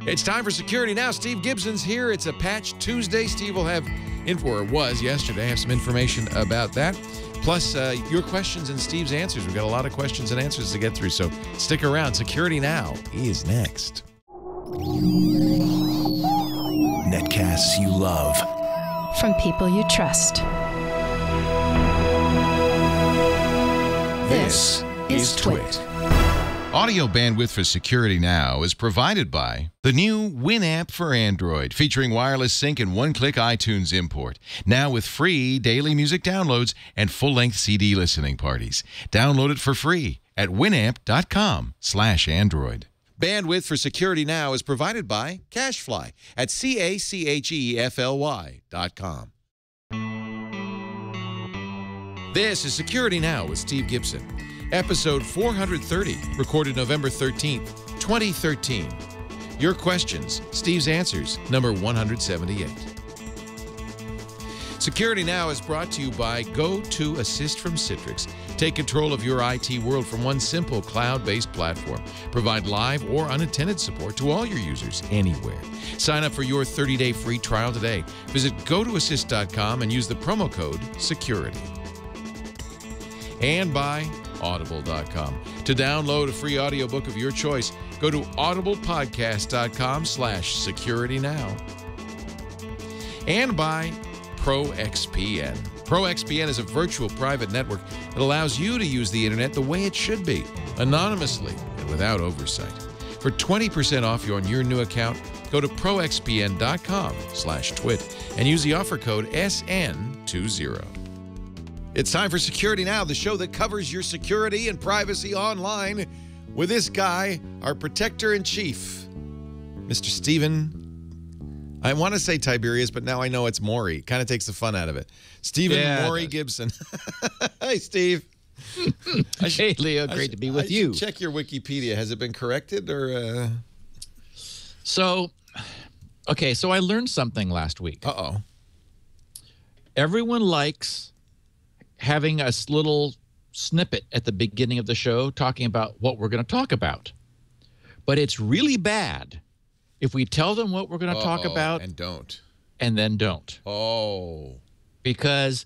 It's time for Security Now. Steve Gibson's here. It's a Patch Tuesday. Steve will have info, or was yesterday, have some information about that. Plus, your questions and Steve's answers. We've got a lot of questions and answers to get through, so stick around. Security Now is next. Netcasts you love. From people you trust. This is Twit. Audio bandwidth for Security Now is provided by the new Winamp for Android, featuring wireless sync and one-click iTunes import. Now with free daily music downloads and full-length CD listening parties. Download it for free at winamp.com/Android. Bandwidth for Security Now is provided by CacheFly at CacheFly.com. This is Security Now with Steve Gibson. Episode 430, recorded November 13th, 2013. Your questions, Steve's answers, number 178. Security Now is brought to you by Go-To Assist from Citrix. Take control of your IT world from one simple cloud-based platform. Provide live or unattended support to all your users anywhere. Sign up for your 30-day free trial today. Visit gotoassist.com and use the promo code SECURITY. And by Audible.com. To download a free audiobook of your choice, go to audiblepodcast.com/securitynow. And by ProXPN. ProXPN is a virtual private network that allows you to use the internet the way it should be, anonymously and without oversight. For 20% off on your new account, go to proxpn.com/twit and use the offer code SN20. It's time for Security Now, the show that covers your security and privacy online with this guy, our protector-in-chief, Mr. Stephen. I want to say Tiberius, but now I know it's Maury. Kind of takes the fun out of it. Stephen Maury Gibson. Hey, Steve. Hey, Leo. Great to be with you. Check your Wikipedia. Has it been corrected or? So I learned something last week. Uh-oh. Everyone likes having a little snippet at the beginning of the show talking about what we're going to talk about. But it's really bad if we tell them what we're going to talk about and don't. And then don't. Oh. Because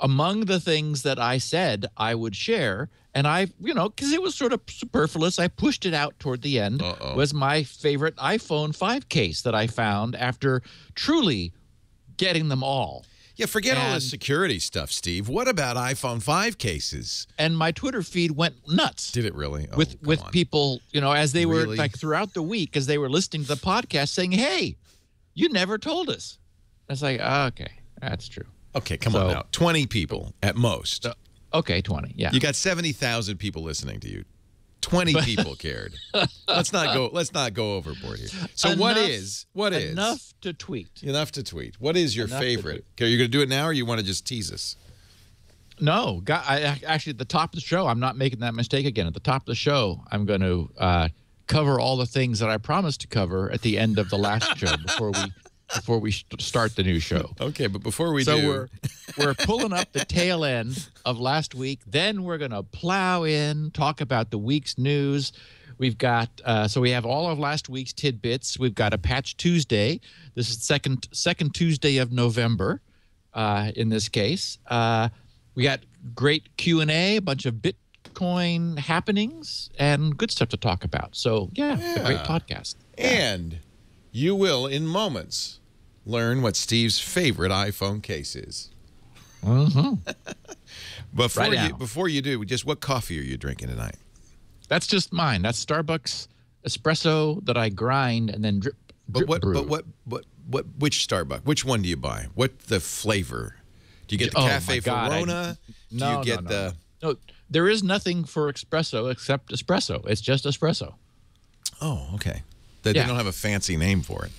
among the things that I said I would share, and because it was sort of superfluous, I pushed it out toward the end, was my favorite iPhone 5 case that I found after truly getting them all. Yeah, forget all the security stuff, Steve. What about iPhone 5 cases? And my Twitter feed went nuts. Did it really? With people, as they were like throughout the week, as they were listening to the podcast saying, hey, you never told us. I was like, okay, that's true. Okay, come on now. 20 people at most. Okay, 20, yeah. You got 70,000 people listening to you. 20 people cared. Let's not go overboard here. So what is enough to tweet? Enough to tweet. What is your favorite? Okay, are you going to do it now, or you want to just tease us? No, actually, at the top of the show, I'm not making that mistake again. At the top of the show, I'm going to cover all the things that I promised to cover at the end of the last show before we start the new show. Okay, but before we we're pulling up the tail end of last week. Then we're going to plow in, talk about the week's news. We've got so we have all of last week's tidbits. We've got a Patch Tuesday. This is second Tuesday of November. In this case, we got great Q&A, a bunch of Bitcoin happenings, and good stuff to talk about. So yeah. A great podcast. And you will, in moments, learn what Steve's favorite iPhone case is. Before you do, just what coffee are you drinking tonight? That's just mine. That's Starbucks espresso that I grind and then drip brew. Which Starbucks? Which one do you buy? What the flavor? Do you get the Cafe Verona? No, there is nothing for espresso except espresso. It's just espresso. Oh, okay. They don't have a fancy name for it.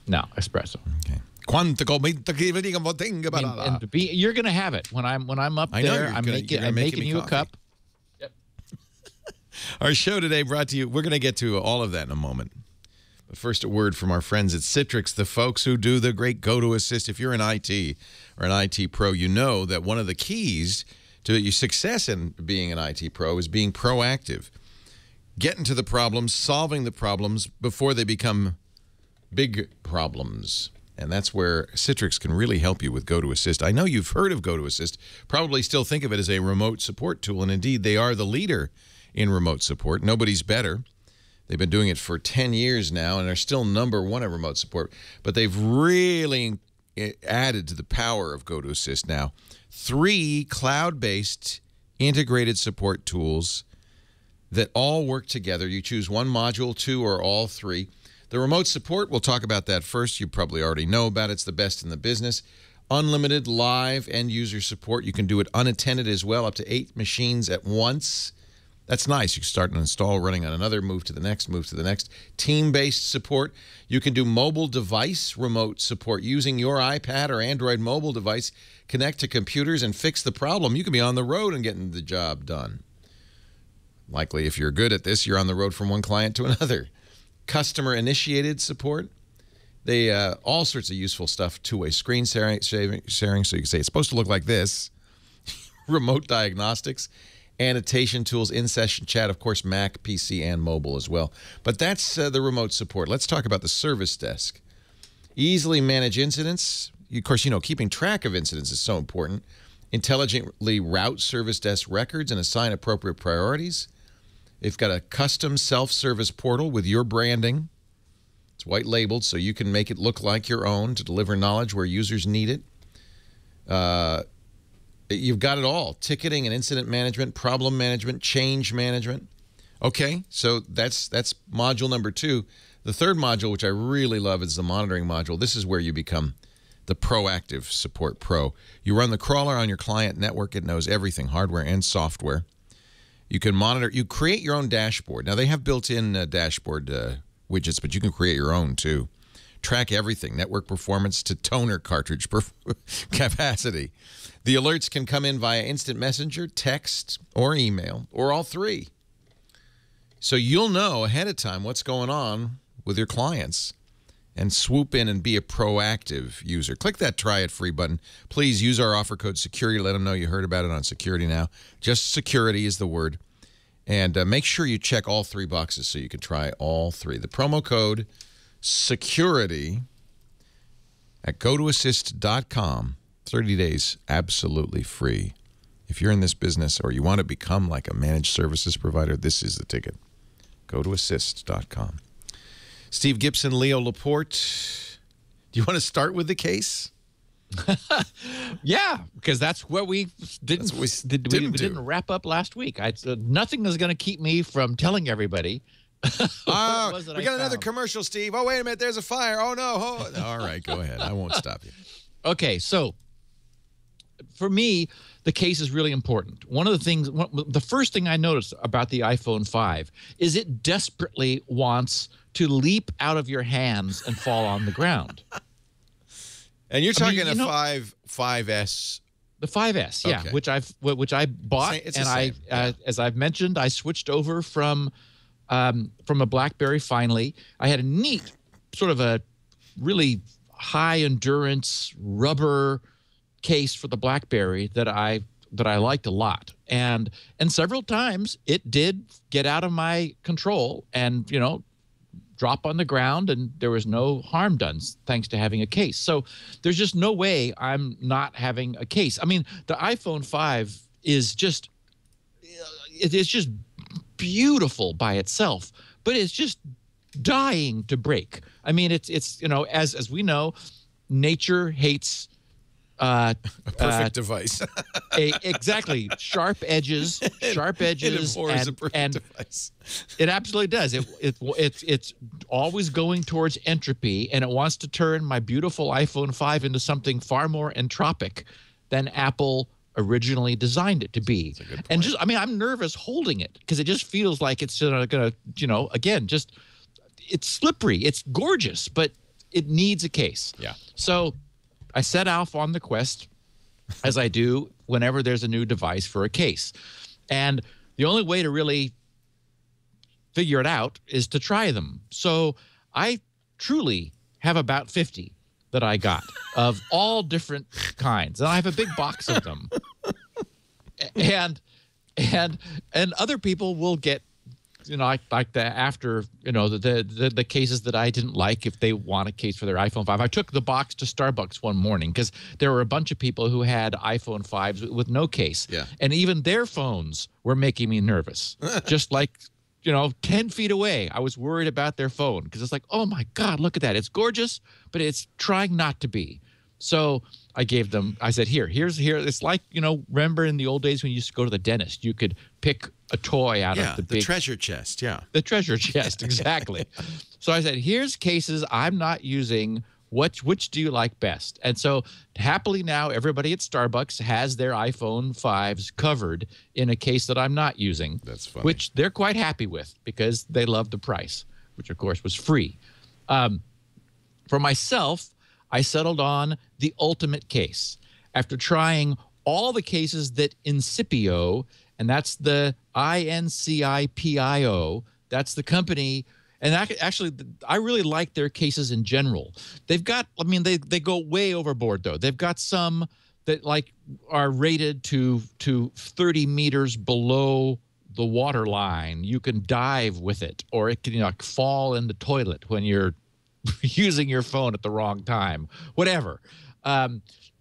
No, espresso. Okay. You're going to have it when I'm up there. I'm making you a cup. Yep. Our show today brought to you. We're going to get to all of that in a moment. But first, a word from our friends at Citrix, the folks who do the great Go-To Assist. If you're an IT or an IT pro, you know that one of the keys to your success in being an IT pro is being proactive. Getting to the problems, solving the problems before they become big problems. And that's where Citrix can really help you with GoToAssist. I know you've heard of GoToAssist, probably still think of it as a remote support tool, and indeed they are the leader in remote support. Nobody's better. They've been doing it for 10 years now and are still #1 at remote support. But they've really added to the power of GoToAssist now. 3 cloud-based integrated support tools that all work together. You choose one module, 2, or all 3. The remote support, we'll talk about that first. You probably already know about it. It's the best in the business. Unlimited live end-user support. You can do it unattended as well, up to 8 machines at once. That's nice. You can start and install, running on another, move to the next, move to the next. Team-based support. You can do mobile device remote support using your iPad or Android mobile device. Connect to computers and fix the problem. You can be on the road and getting the job done. Likely, if you're good at this, you're on the road from one client to another. Customer-initiated support. They all sorts of useful stuff. Two-way screen sharing, so you can say it's supposed to look like this. Remote diagnostics, annotation tools, in-session chat, of course, Mac, PC, and mobile as well. But that's the remote support. Let's talk about the service desk. Easily manage incidents. Of course, keeping track of incidents is so important. Intelligently route service desk records and assign appropriate priorities. They've got a custom self-service portal with your branding. It's white labeled, so you can make it look like your own to deliver knowledge where users need it. You've got it all. Ticketing and incident management, problem management, change management. Okay, so that's module number 2. The third module, which I really love, is the monitoring module. This is where you become the proactive support pro. You run the crawler on your client network. It knows everything, hardware and software. You can monitor. You create your own dashboard. Now, they have built-in dashboard widgets, but you can create your own, too. Track everything, network performance to toner cartridge capacity. The alerts can come in via instant messenger, text, or email, or all 3. So you'll know ahead of time what's going on with your clients and swoop in and be a proactive user. Click that Try It Free button. Please use our offer code SECURITY. Let them know you heard about it on Security Now. Just security is the word. And make sure you check all 3 boxes so you can try all 3. The promo code SECURITY at GoToAssist.com. 30 days absolutely free. If you're in this business or you want to become like a managed services provider, this is the ticket. GoToAssist.com. Steve Gibson, Leo Laporte. Do you want to start with the case? Yeah, because that's what we didn't wrap up last week. Nothing is going to keep me from telling everybody. We got another commercial, Steve. Oh, wait a minute. There's a fire. Oh, no. Oh. All right, go ahead. I won't stop you. Okay, so for me, the case is really important. One of the things, the first thing I noticed about the iPhone 5 is it desperately wants to leap out of your hands and fall on the ground. And you're talking a 5S. The 5S, yeah, okay. which I bought, as I've mentioned, I switched over from a BlackBerry. Finally, I had a neat sort of a really high endurance rubber case for the BlackBerry that I liked a lot, and several times it did get out of my control and drop on the ground, and there was no harm done thanks to having a case. So there's just no way I'm not having a case. I mean, the iPhone 5 is just beautiful by itself, but it's just dying to break. I mean, it's as we know, nature hates a perfect device. Exactly. Sharp edges, It abhors a perfect device. It absolutely does. It's always going towards entropy, and it wants to turn my beautiful iPhone 5 into something far more entropic than Apple originally designed it to be. That's a good point. And I'm nervous holding it because it just feels like it's going to, again, just it's slippery. It's gorgeous, but it needs a case. Yeah. So I set off on the quest, as I do whenever there's a new device for a case. And the only way to really figure it out is to try them. So I truly have about 50 that I got of all different kinds. And I have a big box of them. And other people will get like the after, the cases that I didn't like, if they want a case for their iPhone 5. I took the box to Starbucks one morning because there were a bunch of people who had iPhone 5s with no case. Yeah. And even their phones were making me nervous. Just like, 10 feet away, I was worried about their phone because it's like, oh my God, look at that. It's gorgeous, but it's trying not to be. So I gave them, I said, here. It's like, remember in the old days when you used to go to the dentist, you could pick a toy out of the big treasure chest. Yeah. The treasure chest, exactly. So I said, here's cases I'm not using. Which do you like best? And so happily now, everybody at Starbucks has their iPhone 5s covered in a case that I'm not using. That's funny. Which they're quite happy with because they love the price, which of course was free. For myself, I settled on the ultimate case. After trying all the cases that Incipio, and that's the INCIPIO, that's the company. And actually, I really like their cases in general. They've got, they go way overboard, though. They've got some that, are rated to 30 meters below the water line. You can dive with it, or it can, fall in the toilet when you're using your phone at the wrong time, whatever.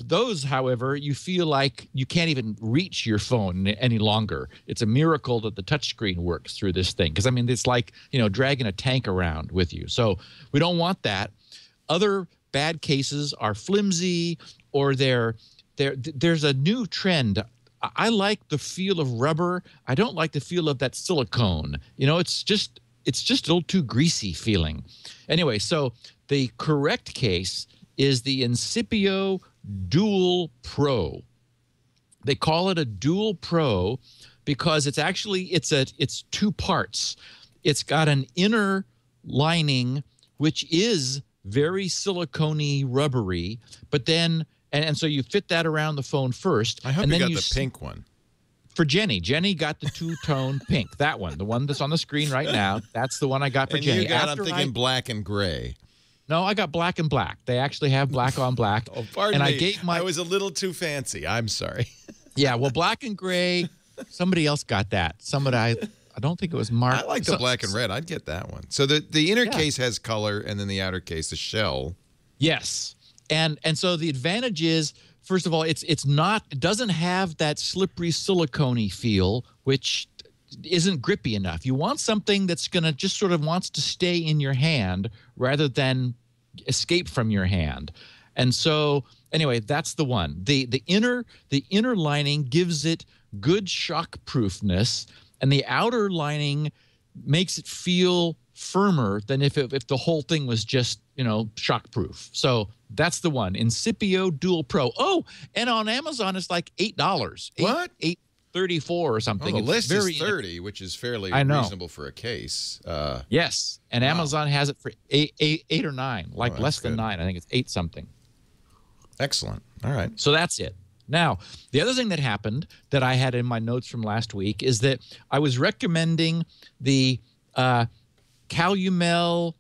Those, however, you feel like you can't even reach your phone any longer. It's a miracle that the touchscreen works through this thing because, it's like, dragging a tank around with you. So we don't want that. Other bad cases are flimsy, or there's a new trend. I like the feel of rubber. I don't like the feel of that silicone. It's just a little too greasy feeling. Anyway, so the correct case is the Incipio Dual Pro. They call it a Dual Pro because it's two parts. It's got an inner lining which is very silicone-y, rubbery, but then and so you fit that around the phone first. I hope and you then got the pink one. For Jenny got the two-tone pink. That one, the one that's on the screen right now. That's the one I got for Jenny. You got, I'm thinking black and gray. No, I got black and black. They actually have black on black. Oh, pardon me. I was a little too fancy. I'm sorry. Yeah, well, black and gray, somebody else got that. I don't think it was Mark. I like the black and red. I'd get that one. So the inner case has color, and then the outer case, the shell. Yes. And so the advantage is, first of all, it doesn't have that slippery silicone-y feel, which isn't grippy enough. You want something that's going to just sort of wants to stay in your hand rather than escape from your hand. And so anyway, that's the one. The inner lining gives it good shock proofness, and the outer lining makes it feel firmer than if the whole thing was just, shock proof. So that's the one. Incipio Dual Pro. Oh, and on Amazon it's like $8. What? $8.34 or something. Oh, the list is $30, which is fairly reasonable for a case. Yes, and Amazon has it for eight or $9, less than $9. I think it's 8 something. Excellent. All right. So that's it. Now, the other thing that happened that I had in my notes from last week is that I was recommending the Calumel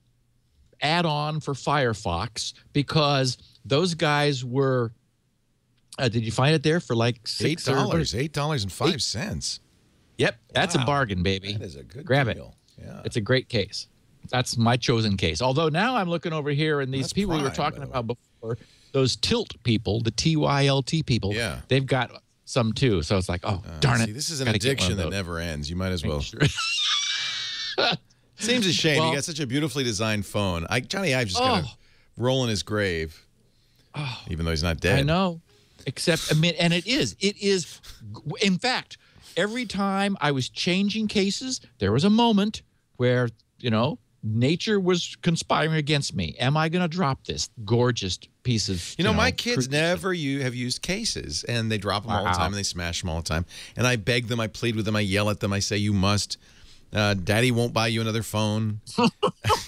add-on for Firefox because those guys were did you find it there for like $6? $8.05. Yep, that's a bargain, baby. That is a good Grab deal. it. Yeah. It's a great case. That's my chosen case. Although now I'm looking over here, and these people we were talking about before, those tilt people, the TYLT people, they've got some too. So it's like, darn it. This is an addiction that never ends. You might as well. Sure. Seems a shame. You got such a beautifully designed phone. Johnny Ive's just going to roll in his grave, even though he's not dead. I know. Except, and it is. In fact, every time I was changing cases, there was a moment where, nature was conspiring against me. Am I going to drop this gorgeous piece of, my kids never have used cases, and they drop them all the time, and they smash them all the time. And I beg them, I plead with them, I yell at them, I say, you must. Daddy won't buy you another phone.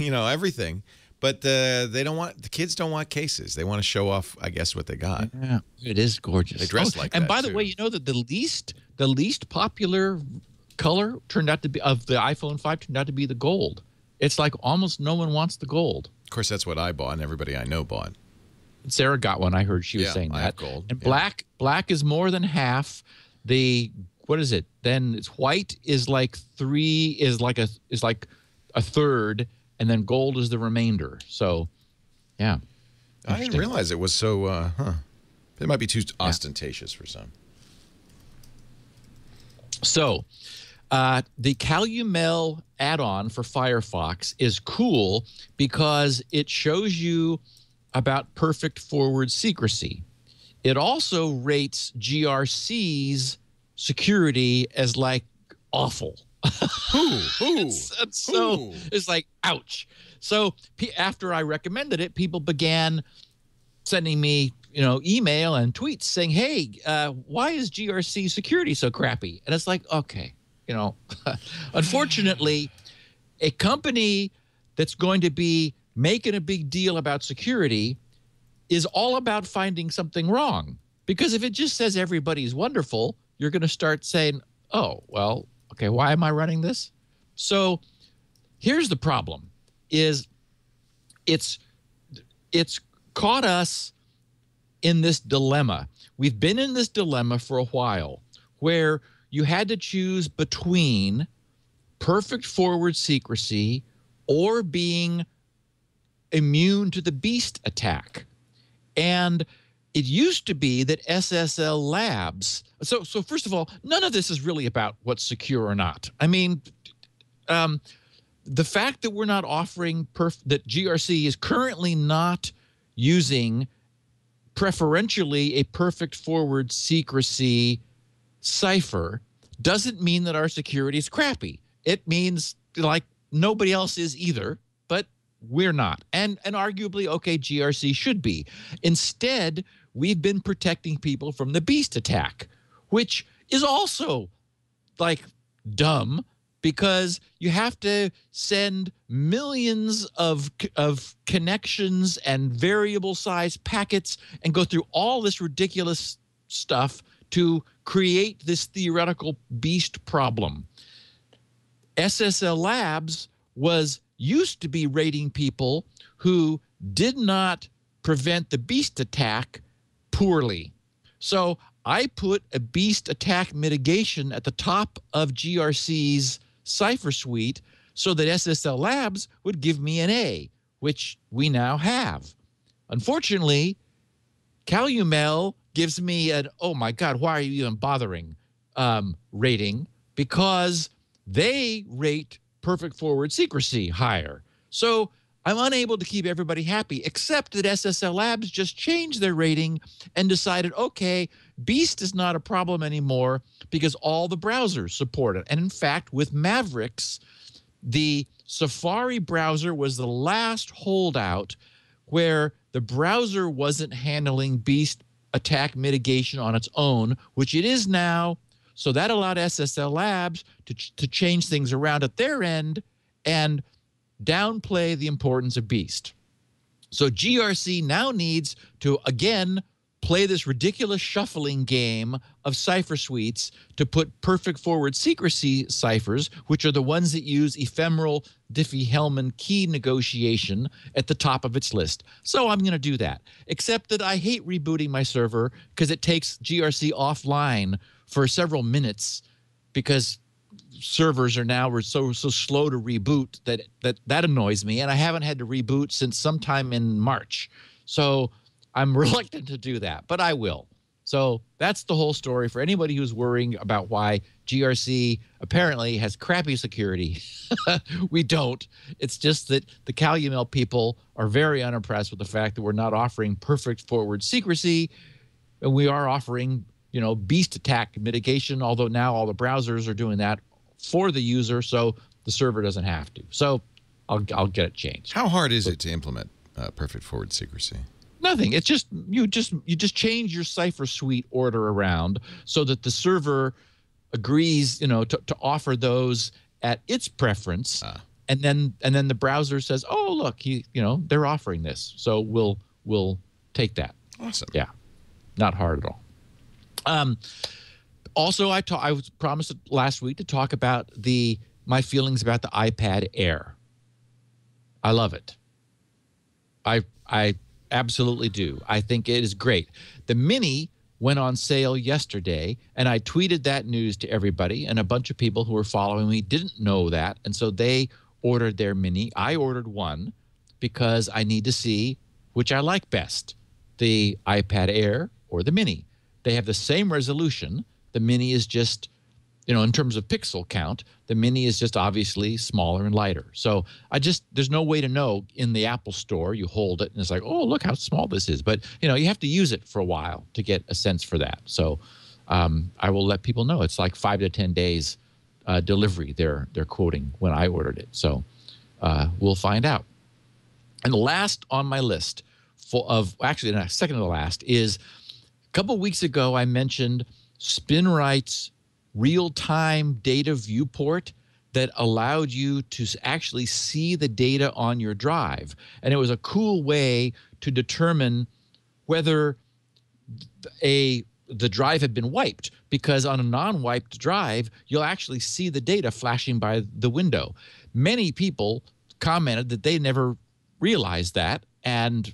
Everything. But the kids don't want cases. They want to show off, I guess, what they got. Yeah, it is gorgeous. They dress like that. And by the way, that the least popular color turned out to be of the iPhone 5 turned out to be the gold. It's like almost no one wants the gold. Of course, that's what I bought, and everybody I know bought. Sarah got one. I heard she was saying that. I have gold. And black is more than half. what is it? Then it's white is like a third, and then gold is the remainder. So, yeah. I didn't realize it was so, It might be too ostentatious for some. So, the CalUML add-on for Firefox is cool because it shows you about perfect forward secrecy. It also rates GRC's security as like awful. So it's like, ouch. So after I recommended it, people began sending me, email and tweets saying, hey, why is GRC security so crappy? And it's like, okay, unfortunately, a company that's going to be making a big deal about security is all about finding something wrong. Because if it just says everybody's wonderful, you're going to start saying, oh, well, okay, why am I running this? So here's the problem is it's caught us in this dilemma. We've been in this dilemma for a while where you had to choose between perfect forward secrecy or being immune to the beast attack. And it used to be that SSL Labs. So first of all, none of this is really about what's secure or not. I mean, the fact that we're not offering that GRC is currently not using preferentially a perfect forward secrecy cipher doesn't mean that our security is crappy. It means like nobody else is either, but we're not. And arguably, okay, GRC should be. Instead, we've been protecting people from the beast attack, which is also like dumb because you have to send millions of connections and variable size packets and go through all this ridiculous stuff to create this theoretical beast problem. SSL Labs used to be rating people who did not prevent the beast attack poorly. So I put a beast attack mitigation at the top of GRC's cipher suite so that SSL Labs would give me an A, which we now have. Unfortunately, CalUML gives me an, oh my God, why are you even bothering rating? Because they rate perfect forward secrecy higher. So I'm unable to keep everybody happy, except that SSL Labs just changed their rating and decided, okay, Beast is not a problem anymore because all the browsers support it. And in fact, with Mavericks, the Safari browser was the last holdout where the browser wasn't handling Beast attack mitigation on its own, which it is now. So that allowed SSL Labs to change things around at their end and downplay the importance of Beast. So GRC now needs to, again, play this ridiculous shuffling game of cipher suites to put perfect forward secrecy ciphers, which are the ones that use ephemeral Diffie-Hellman key negotiation at the top of its list. So I'm going to do that, except that I hate rebooting my server because it takes GRC offline for several minutes because servers are now so slow to reboot that annoys me, and I haven't had to reboot since sometime in March. So I'm reluctant to do that, but I will. So that's the whole story for anybody who's worrying about why GRC apparently has crappy security. We don't. It's just that the CalUML people are very unimpressed with the fact that we're not offering perfect forward secrecy, and we are offering, beast attack mitigation, although now all the browsers are doing that for the user, so the server doesn't have to. So I'll get it changed. How hard is it to implement perfect forward secrecy? Nothing. It's just you just change your cipher suite order around so that the server agrees, to offer those at its preference, and then the browser says, "Oh, look, they're offering this, so we'll take that." Awesome. Yeah, not hard at all. Also, I was promised last week to talk about my feelings about the iPad Air. I love it. I absolutely do. I think it is great. The Mini went on sale yesterday, and I tweeted that news to everybody, and a bunch of people who were following me didn't know that, and so they ordered their Mini. I ordered one because I need to see which I like best, the iPad Air or the Mini. They have the same resolution. The Mini is just, in terms of pixel count, the Mini is just obviously smaller and lighter. So there's no way to know in the Apple Store. You hold it and it's like, oh, look how small this is. But, you have to use it for a while to get a sense for that. So I will let people know. It's like 5 to 10 days delivery they're quoting when I ordered it. So we'll find out. And the last on my list actually the second to the last is a couple of weeks ago I mentioned SpinRite's real-time data viewport that allowed you to actually see the data on your drive. And it was a cool way to determine whether the drive had been wiped, because on a non-wiped drive, you'll actually see the data flashing by the window. Many people commented that they never realized that and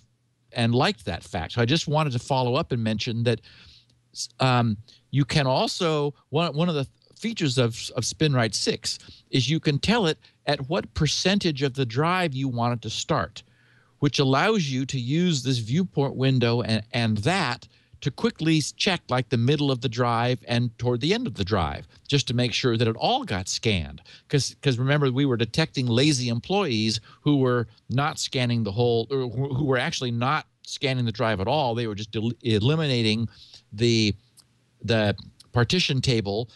liked that fact. So I just wanted to follow up and mention that you can also, one of the features of SpinRite 6 is you can tell it at what percentage of the drive you want it to start, which allows you to use this viewport window and that to quickly check like the middle of the drive and toward the end of the drive, just to make sure that it all got scanned. Because remember, we were detecting lazy employees who were not scanning the whole, or who were actually not scanning the drive at all. They were just eliminating the partition table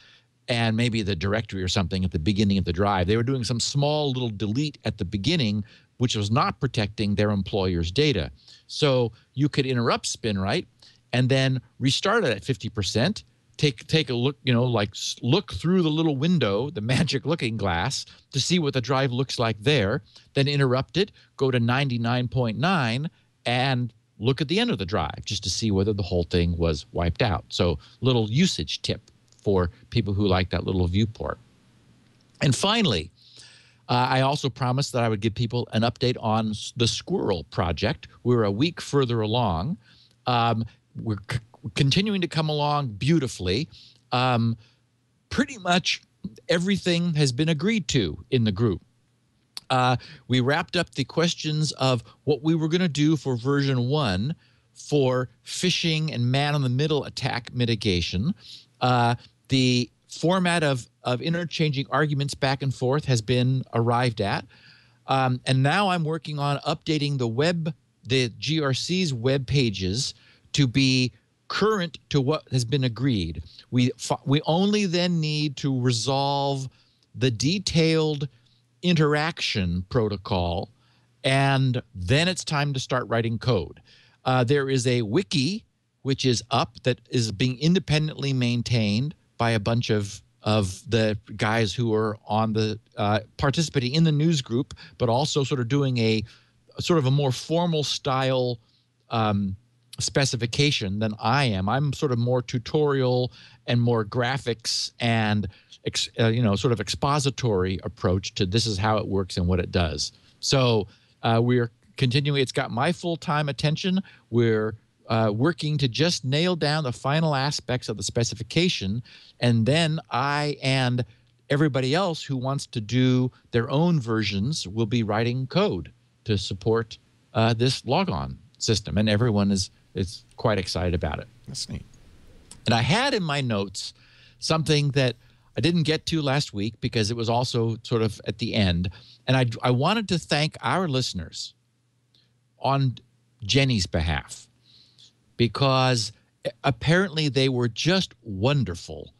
and maybe the directory or something at the beginning of the drive. They were doing some small little delete at the beginning, which was not protecting their employer's data. So you could interrupt SpinRite and then restart it at 50%, take a look, look through the little window, the magic looking glass, to see what the drive looks like there, then interrupt it, go to 99.9, and look at the end of the drive just to see whether the whole thing was wiped out. So little usage tip for people who like that little viewport. And finally, I also promised that I would give people an update on the Squirrel project. We're a week further along. We're continuing to come along beautifully. Pretty much everything has been agreed to in the group. We wrapped up the questions of what we were going to do for version 1 for phishing and man-in-the-middle attack mitigation. The format of interchanging arguments back and forth has been arrived at. And now I'm working on updating the GRC's web pages to be current to what has been agreed. We only then need to resolve the detailed interaction protocol, and then it's time to start writing code. There is a wiki which is up that is being independently maintained by a bunch of the guys who are on the participating in the news group, but also sort of doing a sort of a more formal style specification than I am. I'm sort of more tutorial and more graphics and sort of expository approach to this is how it works and what it does. So we're continuing. It's got my full-time attention. We're working to just nail down the final aspects of the specification, and then I and everybody else who wants to do their own versions will be writing code to support this logon system, and everyone is quite excited about it. That's neat. And I had in my notes something that I didn't get to last week because it was also sort of at the end, and I wanted to thank our listeners on Jenny's behalf, because apparently they were just wonderful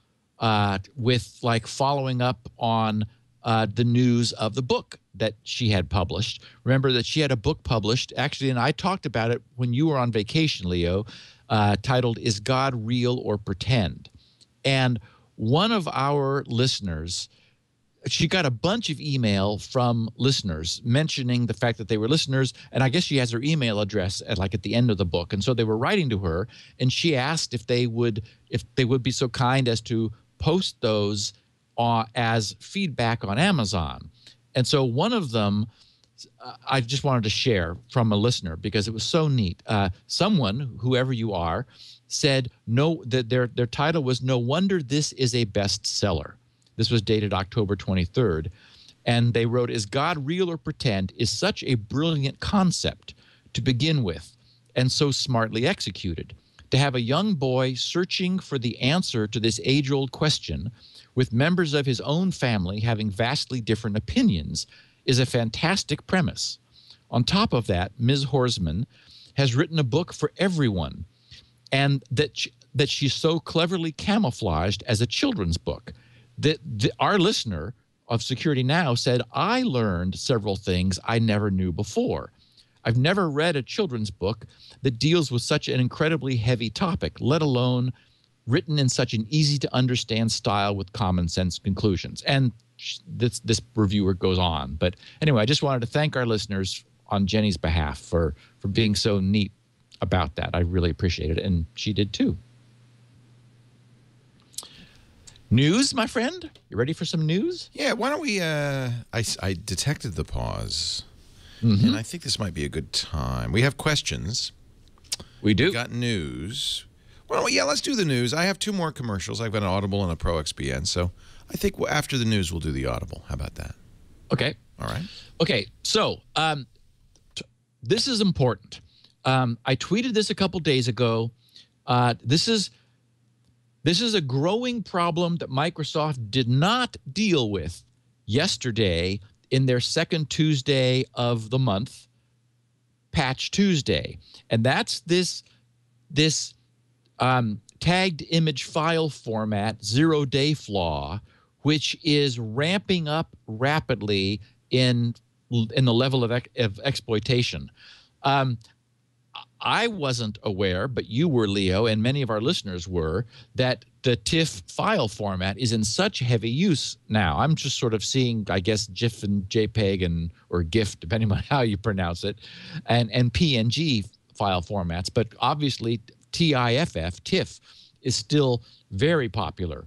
with like following up on the news of the book that she had published. Remember that she had a book published, actually, and I talked about it when you were on vacation, Leo, titled Is God Real or Pretend? And one of our listeners, she got a bunch of email from listeners mentioning the fact that they were listeners, and I guess she has her email address at the end of the book, and so they were writing to her, and she asked if they would be so kind as to post those as feedback on Amazon. And so one of them I just wanted to share from a listener because it was so neat. Someone, whoever you are, said that their title was "No Wonder This Is a Bestseller." This was dated October 23rd. And they wrote, "Is God real or pretend is such a brilliant concept to begin with and so smartly executed. To have a young boy searching for the answer to this age-old question with members of his own family having vastly different opinions is a fantastic premise. On top of that, Ms. Horsman has written a book for everyone, and that she's so cleverly camouflaged as a children's book that our listener of Security Now said, I learned several things I never knew before. I've never read a children's book that deals with such an incredibly heavy topic, let alone written in such an easy-to-understand style with common-sense conclusions." And this reviewer goes on. But anyway, I just wanted to thank our listeners on Jenny's behalf for being so neat about that. I really appreciate it, and she did too. News, my friend? You ready for some news? Yeah, why don't we, I detected the pause, and I think this might be a good time. We have questions. We do. We got news. Well, yeah, let's do the news. I have two more commercials. I've got an Audible and a Pro XPN, so I think after the news, we'll do the Audible. How about that? Okay. All right. Okay, so this is important. I tweeted this a couple days ago. This is a growing problem that Microsoft did not deal with yesterday in their second Tuesday of the month, Patch Tuesday. And that's this tagged image file format 0-day flaw, which is ramping up rapidly in the level of exploitation. I wasn't aware, but you were, Leo, and many of our listeners were, that the TIFF file format is in such heavy use now. I'm just sort of seeing, I guess, GIF and JPEG or GIF, depending on how you pronounce it, and PNG file formats. But obviously, TIFF is still very popular.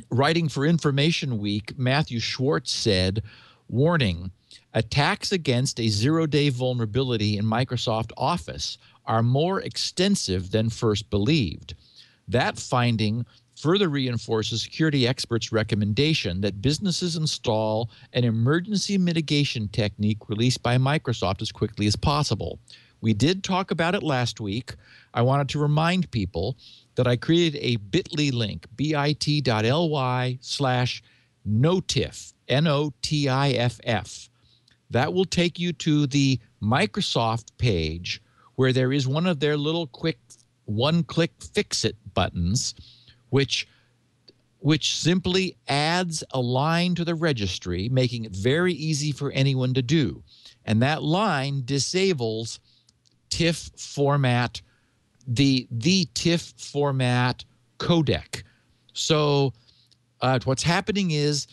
Writing for Information Week, Matthew Schwartz said, warning, attacks against a 0-day vulnerability in Microsoft Office are more extensive than first believed. That finding further reinforces security experts' recommendation that businesses install an emergency mitigation technique released by Microsoft as quickly as possible. We did talk about it last week. I wanted to remind people that I created a bit.ly link, bit.ly/notiff, NOTIFF. That will take you to the Microsoft page where there is one of their little quick one-click fix-it buttons, which simply adds a line to the registry, making it very easy for anyone to do. And that line disables TIFF format, the TIFF format codec. So what's happening is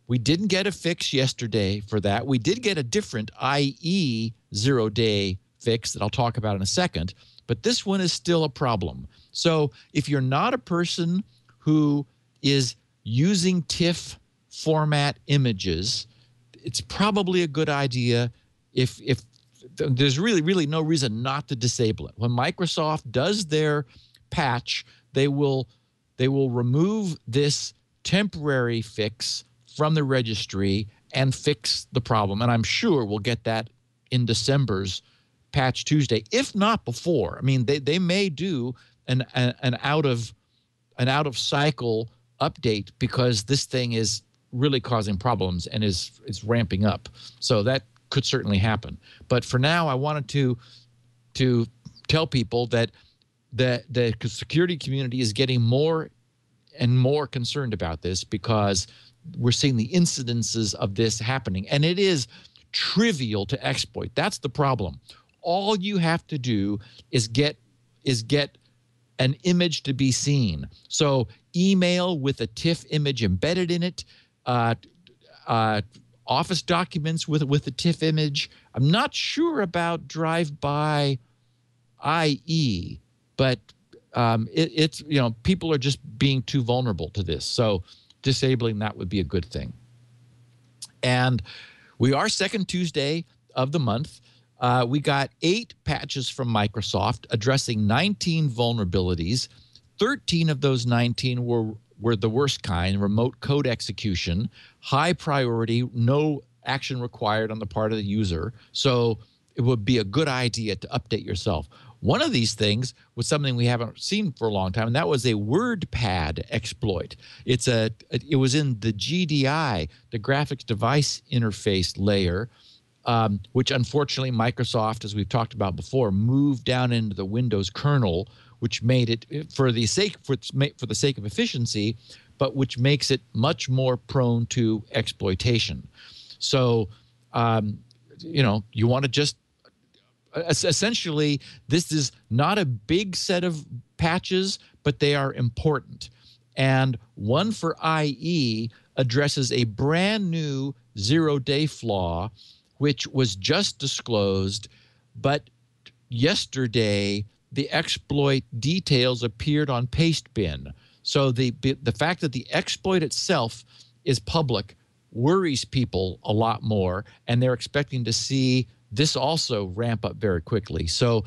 we didn't get a fix yesterday for that. We did get a different IE 0-day fix that I'll talk about in a second, but this one is still a problem. So if you're not a person who is using TIFF format images, it's probably a good idea if there's really no reason not to disable it. When Microsoft does their patch, they will remove this temporary fix from the registry and fix the problem. And I'm sure we'll get that in December's Patch Tuesday, if not before. I mean, they may do an out of cycle update because this thing is really causing problems and is ramping up. So that could certainly happen. But for now, I wanted to tell people that the security community is getting more and more concerned about this because we're seeing the incidences of this happening. And it is trivial to exploit. That's the problem. All you have to do is get an image to be seen. So email with a TIFF image embedded in it, Office documents with a TIFF image. I'm not sure about drive-by IE, but it's people are just being too vulnerable to this. So disabling that would be a good thing. And We are second Tuesday of the month. We got 8 patches from Microsoft addressing 19 vulnerabilities. 13 of those 19 were the worst kind, remote code execution, high priority, no action required on the part of the user. So it would be a good idea to update yourself. One of these things was something we haven't seen for a long time, and that was a WordPad exploit. It was in the GDI, the graphics device interface layer, which unfortunately Microsoft, as we've talked about before, moved down into the Windows kernel, which made it for the sake of efficiency, but which makes it much more prone to exploitation. So, you want to just essentially, this is not a big set of patches, but they are important. And one for IE addresses a brand new zero-day flaw, which was just disclosed, but yesterday the exploit details appeared on Pastebin. So the fact that the exploit itself is public worries people a lot more, and they're expecting to see this also ramp up very quickly. So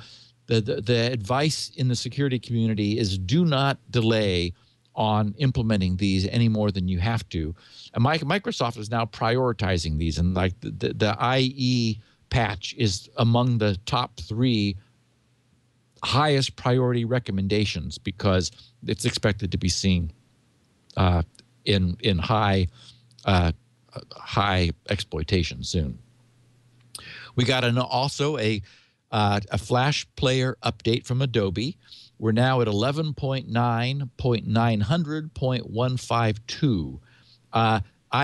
the advice in the security community is do not delay on implementing these any more than you have to. And Microsoft is now prioritizing these, and like the IE patch is among the top 3 highest priority recommendations because it's expected to be seen in high exploitation soon. We got also a Flash Player update from Adobe. We're now at 11.9.900.152.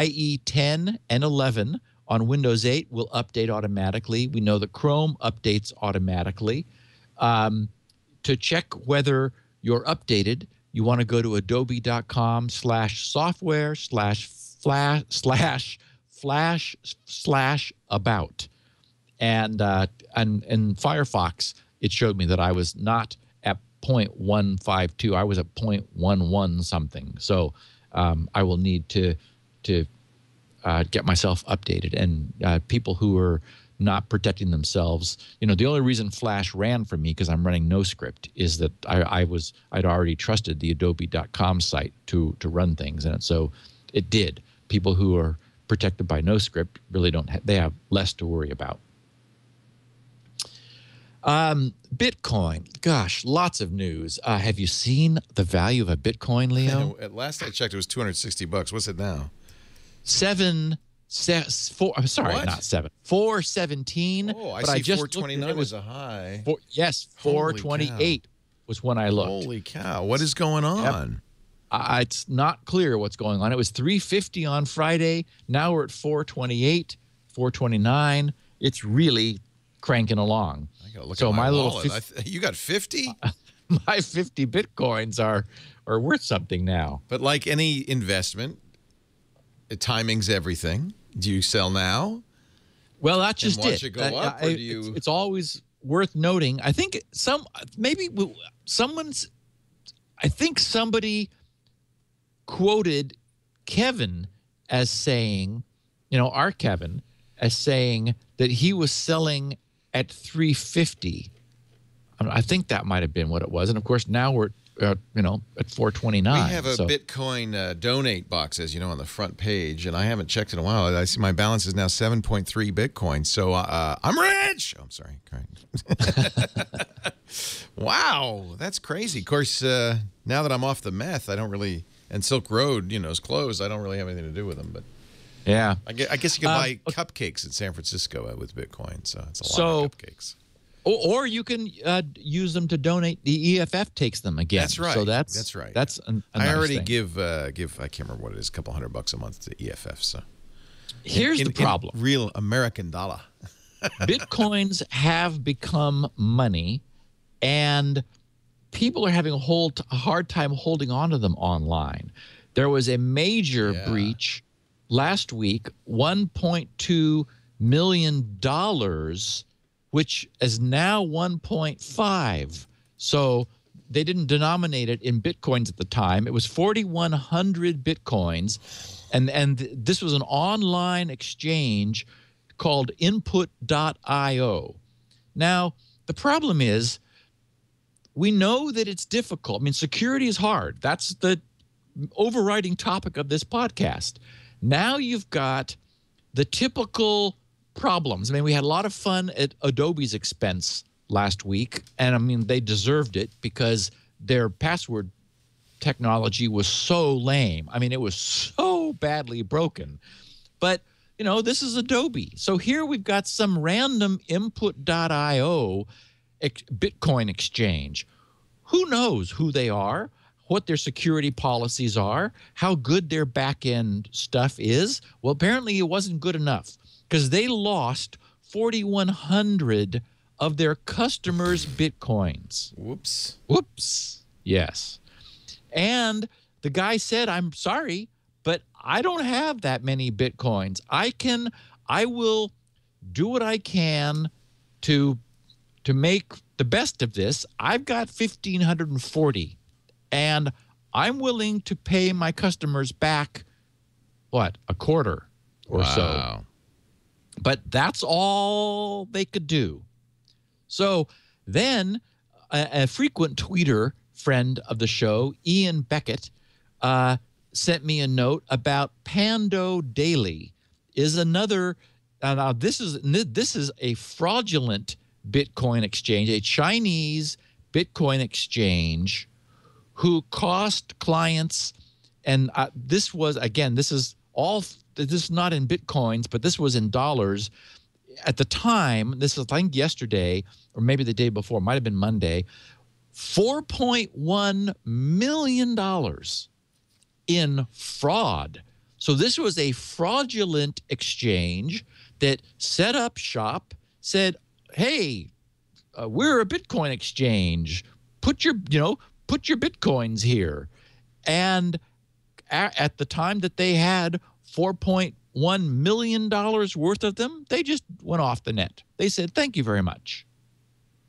IE 10 and 11 on Windows 8 will update automatically. We know that Chrome updates automatically. To check whether you're updated, you want to go to adobe.com/software/flash/about. And in Firefox, it showed me that I was not at 0.152. I was at 0.11 something. So I will need to get myself updated. And people who are not protecting themselves, the only reason Flash ran for me, because I'm running NoScript, is that I'd already trusted the adobe.com site to run things, and so it did. People who are protected by NoScript really they have less to worry about. Bitcoin, gosh, lots of news. Have you seen the value of a Bitcoin, Leo? At last I checked, it was $260. What's it now? 417. Oh, I see 429 was a high. Yes, 428 was when I looked. Holy cow. What is going on? Yep. It's not clear what's going on. It was 350 on Friday. Now we're at 428, 429. It's really cranking along. I gotta look so at my little wallet. You got 50? My 50 Bitcoins are worth something now. But like any investment, timing's everything. Do you sell now? Well, that's just watch it go up, or do you... It's always worth noting. I think somebody quoted Kevin as saying, our Kevin, as saying that he was selling at 350. I think that might have been what it was. And of course, now we're at 429. We have a Bitcoin donate box, as you know, on the front page, and I haven't checked in a while. I see my balance is now 7.3 Bitcoin. So I'm rich. Oh, I'm sorry. Wow, that's crazy. Of course, now that I'm off the meth, I don't really, and Silk Road, is closed. I don't really have anything to do with them, but. Yeah, I guess you can buy cupcakes in San Francisco with Bitcoin, so it's a lot of cupcakes. Or you can use them to donate. The EFF takes them again. That's right. So that's right. That's a I already thing. give I can't remember what it is, a couple $100 a month to EFF. So here's the problem: in real American dollar. Bitcoins have become money, and people are having a hard time holding on to them online. There was a major breach last week, $1.2 million, which is now 1.5. So they didn't denominate it in Bitcoins at the time. It was 4,100 Bitcoins. And this was an online exchange called input.io. Now, the problem is we know that it's difficult. I mean, security is hard. That's the overriding topic of this podcast. Now you've got the typical problems. I mean, we had a lot of fun at Adobe's expense last week, and I mean, they deserved it because their password technology was so lame. I mean, it was so badly broken. But, you know, this is Adobe. So here we've got some random input.io Bitcoin exchange. Who knows who they are, what their security policies are, how good their back-end stuff is? Well, apparently it wasn't good enough because they lost 4,100 of their customers' Bitcoins. Whoops. Whoops. Yes. And the guy said, I'm sorry, but I don't have that many Bitcoins. I will do what I can to make the best of this. I've got 1,540, and I'm willing to pay my customers back, what, a quarter or so. But that's all they could do. So then a frequent tweeter friend of the show, Ian Beckett, sent me a note about Pando Daily. Is another now this is a fraudulent Bitcoin exchange, a Chinese Bitcoin exchange who cost clients, and this was, again, this is not in Bitcoins, but this was in dollars. At the time, this is, I think, yesterday or maybe the day before, might have been Monday, $4.1 million in fraud. So this was a fraudulent exchange that set up shop, said, hey, we're a Bitcoin exchange. Put your Bitcoins here. And at the time that they had $4.1 million worth of them, they just went off the net. They said, thank you very much.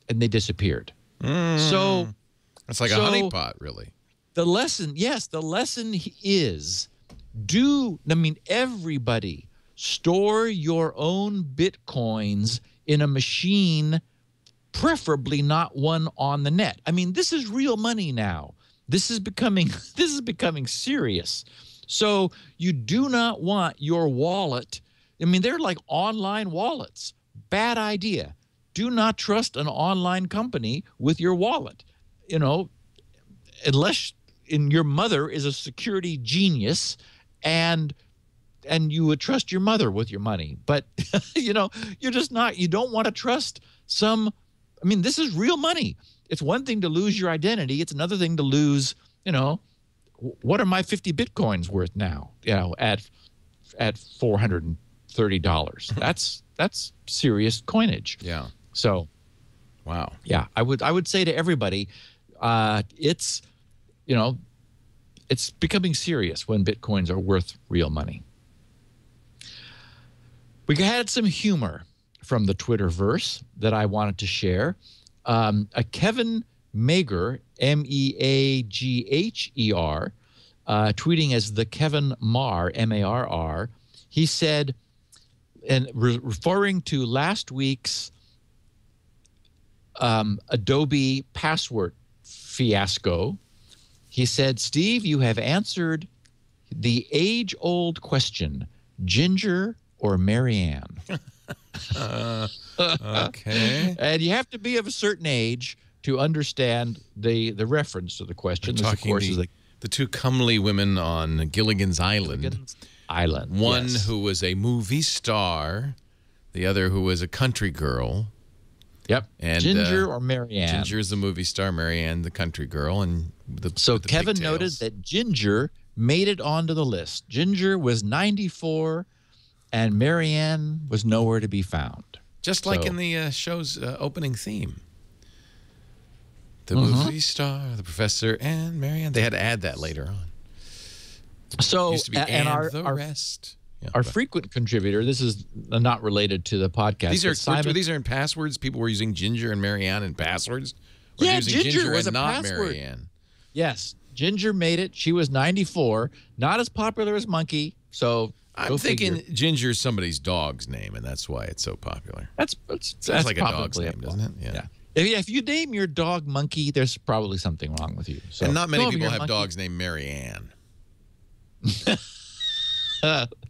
And they disappeared. So it's like a honeypot, really. The lesson is everybody store your own Bitcoins in a machine, preferably not one on the net. I mean, this is real money now. This is becoming serious. So you do not want your wallet. I mean, they're like online wallets. Bad idea. Do not trust an online company with your wallet, unless your mother is a security genius and you would trust your mother with your money. But, you're just not. You don't want to trust this is real money. It's one thing to lose your identity. It's another thing to lose, what are my 50 Bitcoins worth now, at $430? That's serious coinage. Yeah. So, wow. Yeah, I would say to everybody, it's becoming serious when Bitcoins are worth real money. We had some humor from the Twitterverse that I wanted to share. A Kevin Mager, Meagher, tweeting as the Kevin Marr, Marr, he said, and referring to last week's Adobe password fiasco, he said, Steve, you have answered the age-old question, Ginger or Marianne? Okay. And you have to be of a certain age to understand the reference to the question. This, of course, is the two comely women on Gilligan's Island. One who was a movie star, the other who was a country girl. Yep. And Ginger or Marianne. Ginger is the movie star, Marianne the country girl. And so Kevin noted that Ginger made it onto the list. Ginger was 94, and Marianne was nowhere to be found. Just like in the show's opening theme. The movie star, the professor, and Marianne. They had to add that later on. So, it used to be and our rest. Yeah, our frequent contributor, this is not related to the podcast. These are in passwords. People were using Ginger and Marianne in passwords. Or yeah, using Ginger was and a not password. Marianne. Yes, Ginger made it. She was 94. Not as popular as Monkey. So I'm thinking Ginger's somebody's dog's name, and that's why it's so popular. That's like a dog's name, doesn't it? Yeah. If you name your dog Monkey, there's probably something wrong with you. So, and not many people have dogs named Mary Ann.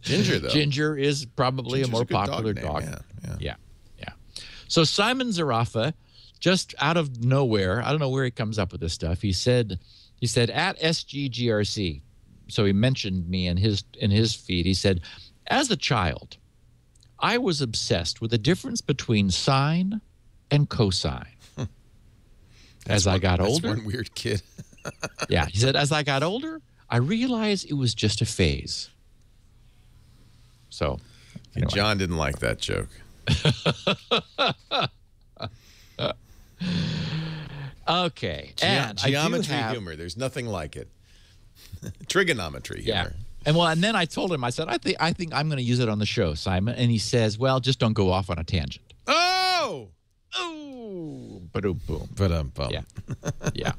Ginger, though. Ginger is probably a more popular dog. Yeah. So Simon Zarafa, just out of nowhere, I don't know where he comes up with this stuff. He said at SGGRC. So he mentioned me in his feed. He said, as a child, I was obsessed with the difference between sine and cosine. I got older. That's one weird kid. Yeah. He said, as I got older, I realized it was just a phase. So. Anyway. John didn't like that joke. Okay. Geometry humor. There's nothing like it. Trigonometry humor. Yeah. And then I told him, I said, I think I'm going to use it on the show, Simon. And he says, well, just don't go off on a tangent. Oh! Ba-doom, boom. Ba-dum-bum. Yeah.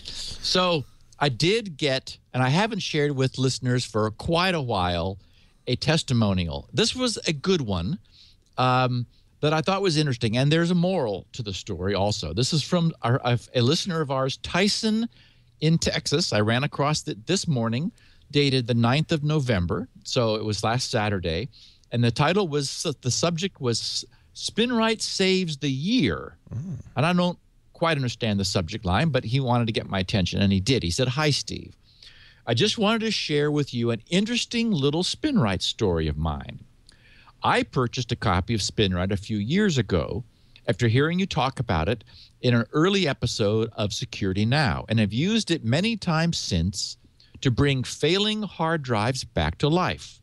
So I did get, and I haven't shared with listeners for quite a while, a testimonial. This was a good one that I thought was interesting. And there's a moral to the story also. This is from a listener of ours, Tyson in Texas. I ran across it this morning, dated the 9th of November. So it was last Saturday. And the title was, the subject was Spinrite Saves the Year. And I don't quite understand the subject line, but he wanted to get my attention, and he did. He said, hi, Steve. I just wanted to share with you an interesting little Spinrite story of mine. I purchased a copy of Spinrite a few years ago after hearing you talk about it in an early episode of Security Now, and have used it many times since to bring failing hard drives back to life.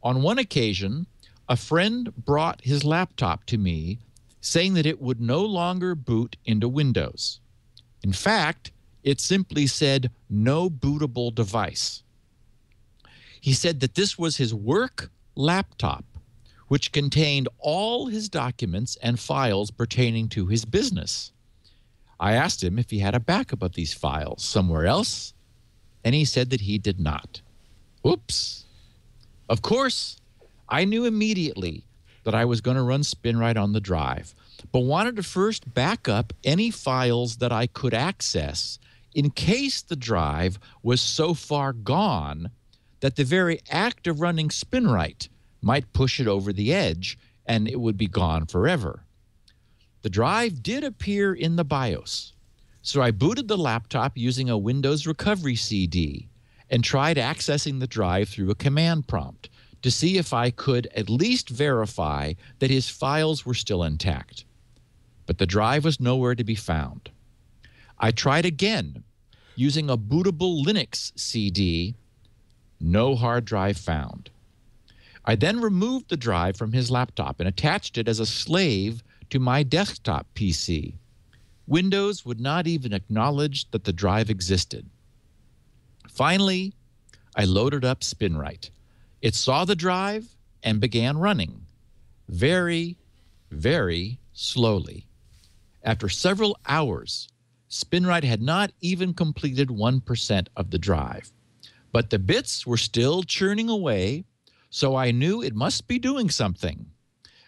On one occasion, a friend brought his laptop to me saying that it would no longer boot into Windows. In fact, it simply said, no bootable device. He said that this was his work laptop, which contained all his documents and files pertaining to his business. I asked him if he had a backup of these files somewhere else, and he said that he did not. Oops. Of course, I knew immediately that I was going to run Spinrite on the drive, but wanted to first back up any files that I could access in case the drive was so far gone that the very act of running Spinrite might push it over the edge and it would be gone forever. The drive did appear in the BIOS, so I booted the laptop using a Windows recovery CD and tried accessing the drive through a command prompt to see if I could at least verify that his files were still intact. But the drive was nowhere to be found. I tried again using a bootable Linux CD. No hard drive found. I then removed the drive from his laptop and attached it as a slave to my desktop PC. Windows would not even acknowledge that the drive existed. Finally, I loaded up Spinrite. It saw the drive and began running very, very slowly. After several hours, Spinrite had not even completed 1% of the drive. But the bits were still churning away, so I knew it must be doing something.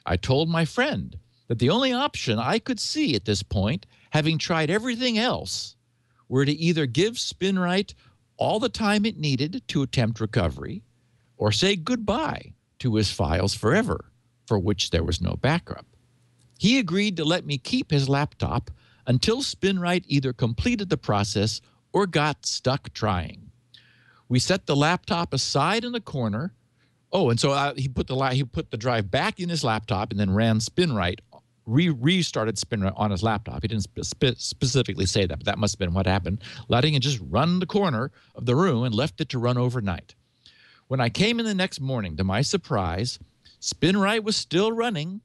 I told my friend that the only option I could see at this point, having tried everything else, were to either give Spinrite all the time it needed to attempt recovery, or say goodbye to his files forever, for which there was no backup. He agreed to let me keep his laptop until Spinrite either completed the process or got stuck trying. We set the laptop aside in the corner. Oh, and so he put the drive back in his laptop and then ran Spinrite, restarted Spinrite on his laptop. He didn't specifically say that, but that must have been what happened, letting it just run the corner of the room and left it to run overnight. When I came in the next morning, to my surprise, Spinrite was still running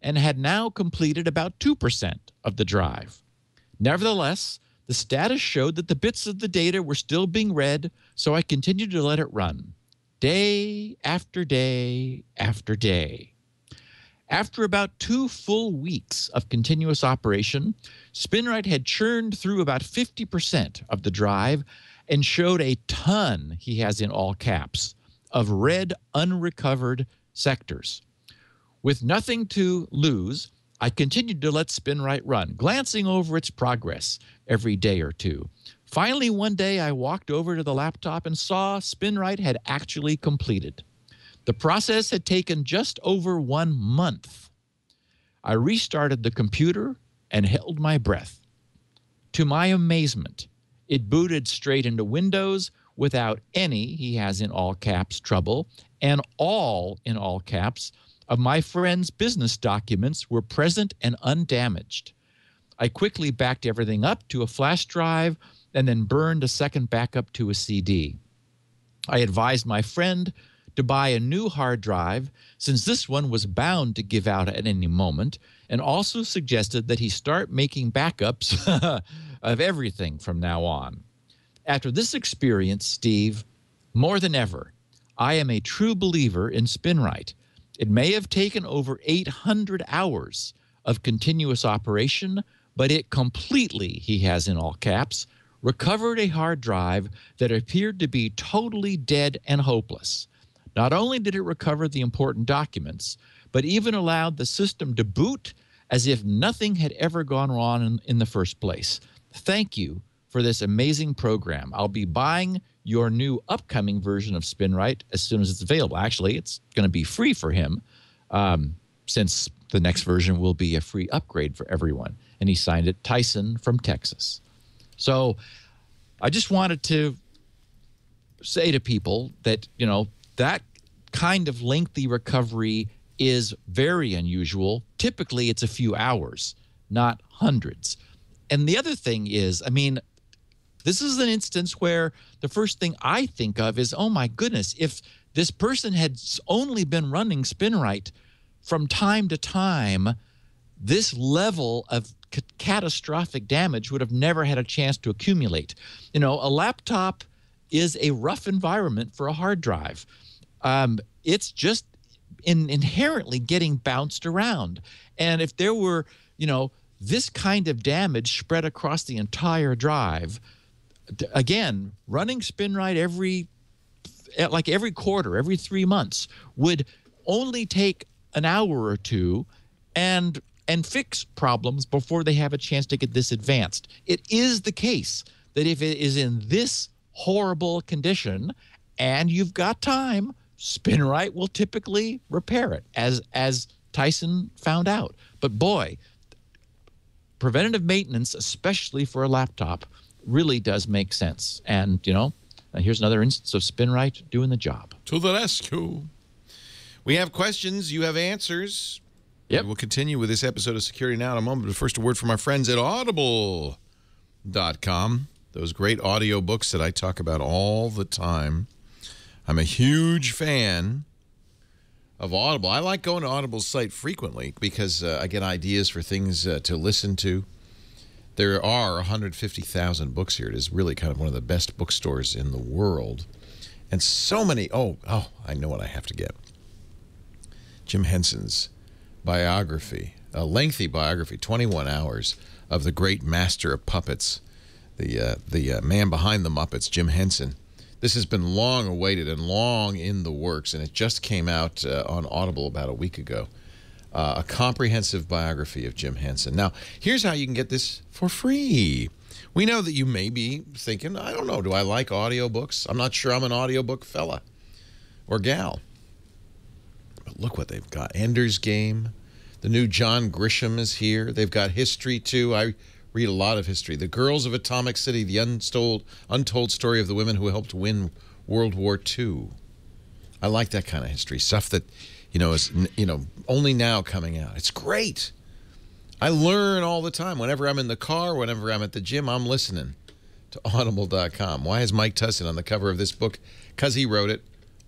and had now completed about 2% of the drive. Nevertheless, the status showed that the bits of the data were still being read, so I continued to let it run, day after day after day. After about 2 full weeks of continuous operation, Spinrite had churned through about 50% of the drive and showed a ton, he has in all caps, of red unrecovered sectors. With nothing to lose, I continued to let SpinRite run, glancing over its progress every day or two. Finally, one day, I walked over to the laptop and saw SpinRite had actually completed. The process had taken just over 1 month. I restarted the computer and held my breath. To my amazement, it booted straight into Windows without any, he has in all caps, trouble, and all, in all caps, of my friend's business documents were present and undamaged. I quickly backed everything up to a flash drive and then burned a second backup to a CD. I advised my friend to buy a new hard drive since this one was bound to give out at any moment, and also suggested that he start making backups of everything from now on. After this experience, Steve, more than ever, I am a true believer in SpinRite. It may have taken over 800 hours of continuous operation, but it completely, he has in all caps, recovered a hard drive that appeared to be totally dead and hopeless. Not only did it recover the important documents, but even allowed the system to boot as if nothing had ever gone wrong in the first place. Thank you for this amazing program. I'll be buying your new upcoming version of SpinRite as soon as it's available. Actually, it's going to be free for him since the next version will be a free upgrade for everyone. And he signed it, Tyson from Texas. So I just wanted to say to people that, you know, that kind of lengthy recovery is very unusual. Typically, it's a few hours, not hundreds. And the other thing is, I mean, this is an instance where the first thing I think of is, oh my goodness, if this person had only been running SpinRite from time to time, this level of catastrophic damage would have never had a chance to accumulate. You know, a laptop is a rough environment for a hard drive. It's just inherently getting bounced around. And if there were, you know, this kind of damage spread across the entire drive, again, running SpinRite every quarter, every 3 months would only take an hour or two and fix problems before they have a chance to get this advanced. It is the case that if it is in this horrible condition and you've got time, SpinRite will typically repair it, as Tyson found out. But boy, preventative maintenance, especially for a laptop, really does make sense. And, you know, here's another instance of SpinRite doing the job. To the rescue. We have questions. You have answers. Yep. We'll continue with this episode of Security Now in a moment. But first, a word from our friends at Audible.com. Those great audio books that I talk about all the time. I'm a huge fan of Audible. I like going to Audible's site frequently because I get ideas for things to listen to. There are 150,000 books here. It is really kind of one of the best bookstores in the world. And so many, I know what I have to get. Jim Henson's biography, a lengthy biography, 21 hours, of the great master of puppets, the man behind the Muppets, Jim Henson. This has been long awaited and long in the works, and it just came out on Audible about a week ago. A comprehensive biography of Jim Henson. Now, here's how you can get this for free. We know that you may be thinking, I don't know, do I like audiobooks? I'm not sure I'm an audiobook fella or gal. But look what they've got. Ender's Game. The new John Grisham is here. They've got history, too. I read a lot of history. The Girls of Atomic City, the untold story of the women who helped win World War II. I like that kind of history. Stuff that, is, only now coming out. It's great. I learn all the time. Whenever I'm in the car, whenever I'm at the gym, I'm listening to Audible.com. Why is Mike Tyson on the cover of this book? Because he wrote it.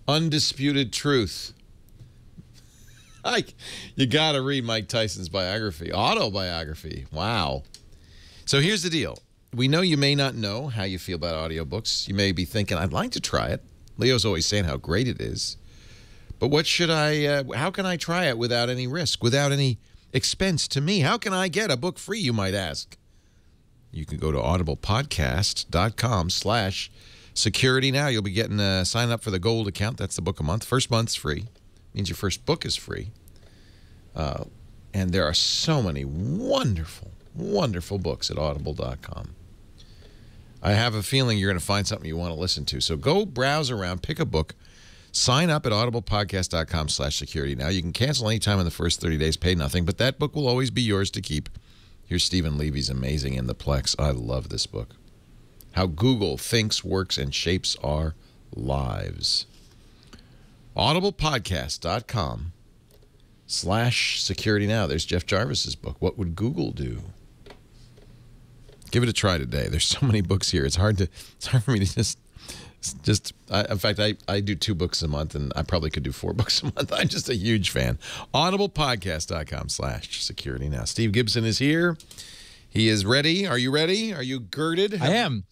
Undisputed Truth. You got to read Mike Tyson's biography, autobiography. Wow. So here's the deal. We know you may not know how you feel about audiobooks. You may be thinking, I'd like to try it. Leo's always saying how great it is. But how can I try it without any risk, without any expense to me? How can I get a book free, you might ask? You can go to audiblepodcast.com/ Security Now. You'll be getting signing up for the gold account. That's the book a month. First month's free. Means your first book is free. And there are so many wonderful, wonderful books at audible.com. I have a feeling you're going to find something you want to listen to. So go browse around, pick a book, sign up at audiblepodcast.com/security. Now, you can cancel anytime in the first 30 days, pay nothing, but that book will always be yours to keep. Here's Stephen Levy's amazing In the Plex. I love this book. How Google thinks, works, and shapes our lives. audiblepodcast.com/security now. There's Jeff Jarvis's book, What Would Google Do? Give it a try today. There's so many books here. It's hard for me to just in fact, I do 2 books a month, and I probably could do 4 books a month. I'm just a huge fan. audiblepodcast.com/security now. Steve Gibson is here. He is ready. Are you ready? Are you girded? I am.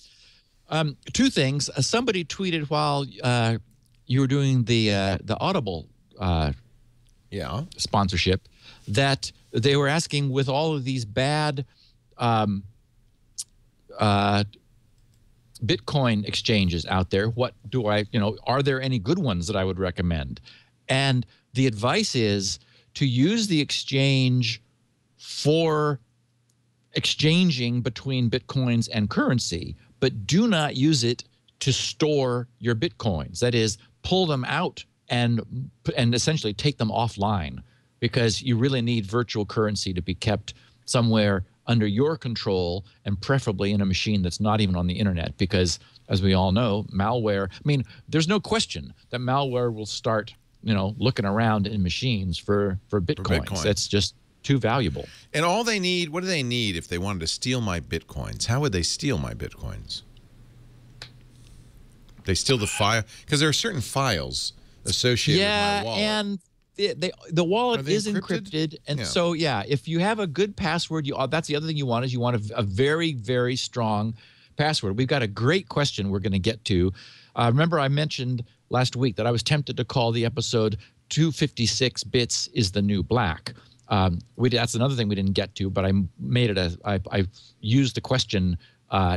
2 things. Somebody tweeted while you were doing the Audible sponsorship that they were asking, with all of these bad Bitcoin exchanges out there, what do I, are there any good ones that I would recommend? And the advice is to use the exchange for exchanging between Bitcoins and currency, but do not use it to store your Bitcoins. That is, pull them out and essentially take them offline, because you really need virtual currency to be kept somewhere under your control, and preferably in a machine that's not even on the internet, because as we all know, malware, I mean, there's no question that malware will start, looking around in machines for Bitcoins. That's just too valuable. And all they need, what do they need if they wanted to steal my Bitcoins? How would they steal my Bitcoins? They steal the file, because there are certain files associated with my wallet. Yeah, and the wallet is encrypted, and so if you have a good password, that's the other thing you want, is you want a very, very strong password. We've got a great question we're going to get to. Remember, I mentioned last week that I was tempted to call the episode 256 bits is the new black. That's another thing we didn't get to, but I made it I used the question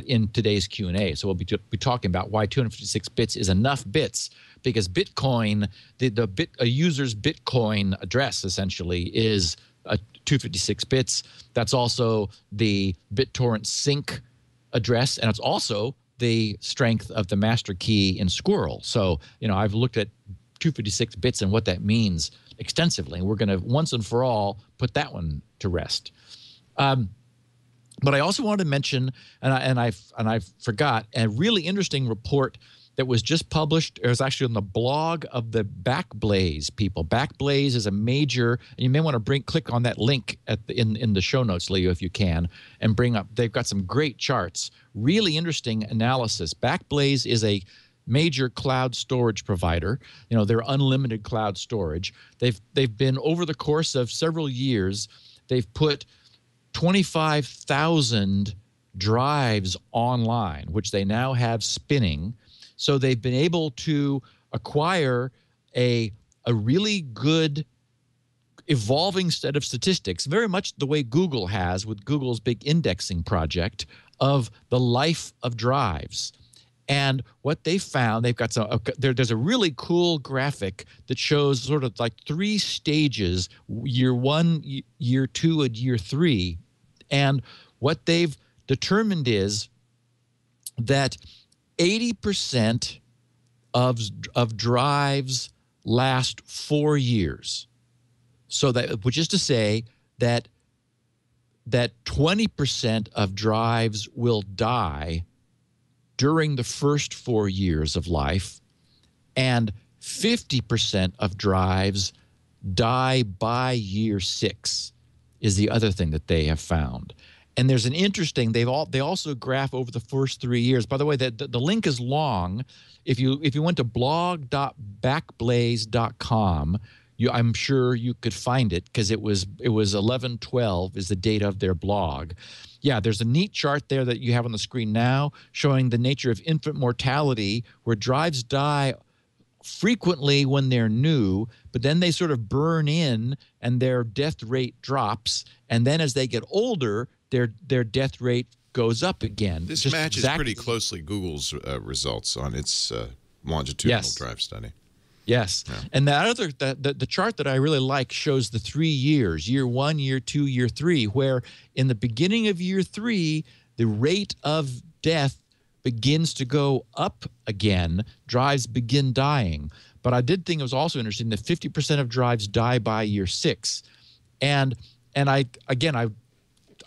in today's Q&A. So we'll be talking about why 256 bits is enough bits, because Bitcoin, a user's Bitcoin address essentially is 256 bits. That's also the BitTorrent sync address, and it's also the strength of the master key in Squirrel. So, I've looked at 256 bits and what that means extensively, and we're going to once and for all put that one to rest. But I also wanted to mention, and I forgot, a really interesting report that was just published. It was actually on the blog of the Backblaze people. Backblaze is a major, and you may want to click on that link in the show notes, Leo, if you can, and bring up. They've got some great charts, really interesting analysis. Backblaze is a major cloud storage provider. They're unlimited cloud storage. They've been, over the course of several years, they've put 25,000 drives online, which they now have spinning. So they've been able to acquire a really good evolving set of statistics, very much the way Google has with Google's big indexing project of the life of drives. And what they found, they've got there's a really cool graphic that shows sort of like 3 stages, year 1, year 2, and year 3. And what they've determined is that 80% of drives last 4 years. So which is to say that 20% of drives will die during the first 4 years of life, and 50% of drives die by year 6 is the other thing that they have found. And there's an interesting, they also graph over the first 3 years. By the way, the link is long. If you went to blog.backblaze.com, I'm sure you could find it, because it was 11/12 is the date of their blog. Yeah, there's a neat chart there that you have on the screen now showing the nature of infant mortality, where drives die frequently when they're new, but then they sort of burn in and their death rate drops. And then as they get older, their death rate goes up again. This Just matches exactly. pretty closely Google's results on its longitudinal Yes. drive study. Yes. Yeah. And the chart that I really like shows the 3 years, year 1, year 2, year 3, where in the beginning of year 3, the rate of death begins to go up again. Drives begin dying. But I did think it was also interesting that 50% of drives die by year 6. And I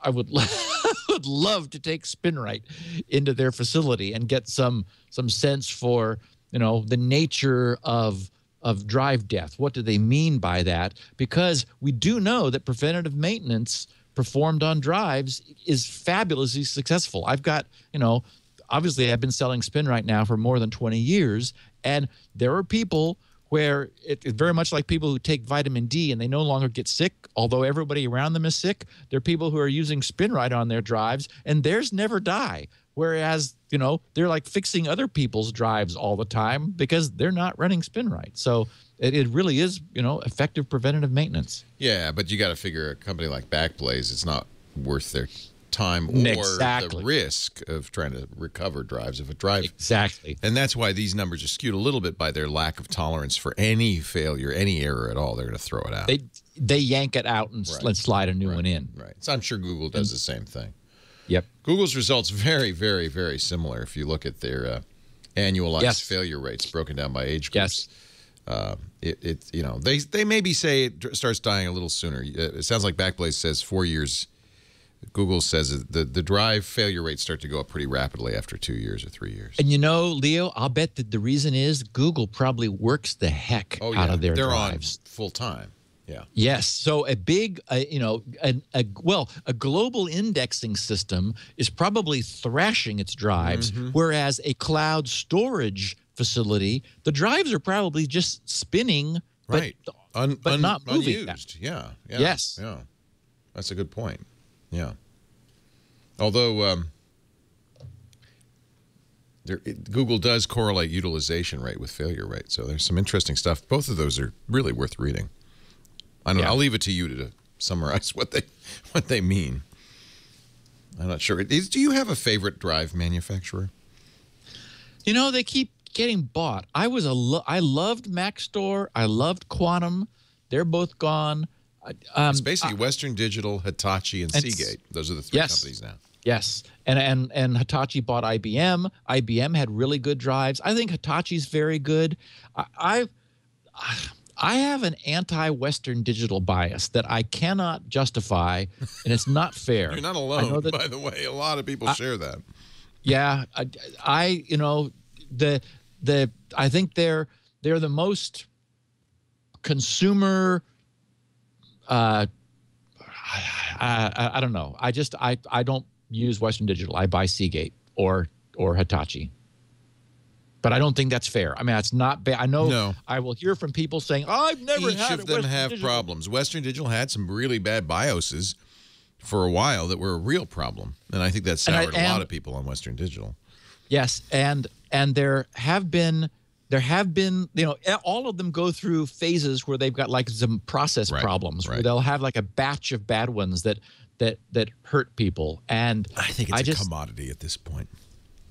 would would love to take SpinRite into their facility and get some sense for the nature of drive death. What do they mean by that? Because we do know that preventative maintenance performed on drives is fabulously successful. I've got, obviously I've been selling SpinRite now for more than 20 years, and there are people where it's very much like people who take vitamin D and they no longer get sick, although everybody around them is sick. There are people who are using SpinRite on their drives, and theirs never die. Whereas, they're like fixing other people's drives all the time because they're not running SpinRite. So it really is, effective preventative maintenance. Yeah, but you got to figure a company like Backblaze, it's not worth their time or Exactly. the risk of trying to recover drives if a drive. Exactly. And that's why these numbers are skewed a little bit by their lack of tolerance for any failure, any error at all. They're going to throw it out. They yank it out and slide a new one in. Right. So I'm sure Google does the same thing. Yep. Google's results very, very, very similar if you look at their annualized failure rates broken down by age groups. Yes. They maybe say it starts dying a little sooner. It sounds like Backblaze says 4 years. Google says the drive failure rates start to go up pretty rapidly after 2 years or 3 years. And Leo, I'll bet that the reason is Google probably works the heck out of their drives. On full time. Yeah. Yes. So a big, a global indexing system is probably thrashing its drives, whereas a cloud storage facility, the drives are probably just spinning, but not moving. Unused. Yeah. Yes. Yeah. That's a good point. Yeah. Although Google does correlate utilization rate with failure rate, so there's some interesting stuff. Both of those are really worth reading. I don't know. I'll leave it to you to summarize what they mean. I'm not sure. Do you have a favorite drive manufacturer? They keep getting bought. I loved Maxtor. I loved Quantum. They're both gone. It's basically Western Digital, Hitachi, and Seagate. Those are the three companies now. Yes, and Hitachi bought IBM. IBM had really good drives. I think Hitachi's very good. I have an anti-Western Digital bias that I cannot justify, and it's not fair. You're not alone, by the way. A lot of people share that. Yeah, I think they're the most consumer. I don't know. I don't use Western Digital. I buy Seagate or Hitachi. But I don't think that's fair. I mean, it's not bad. I know I will hear from people saying, I've never had it. Each of them have problems. Western Digital had some really bad BIOSes for a while that were a real problem. And I think that soured a lot of people on Western Digital. Yes, and there have been all of them go through phases where they've got like some process problems where they'll have like a batch of bad ones that hurt people. And I think it's a commodity at this point.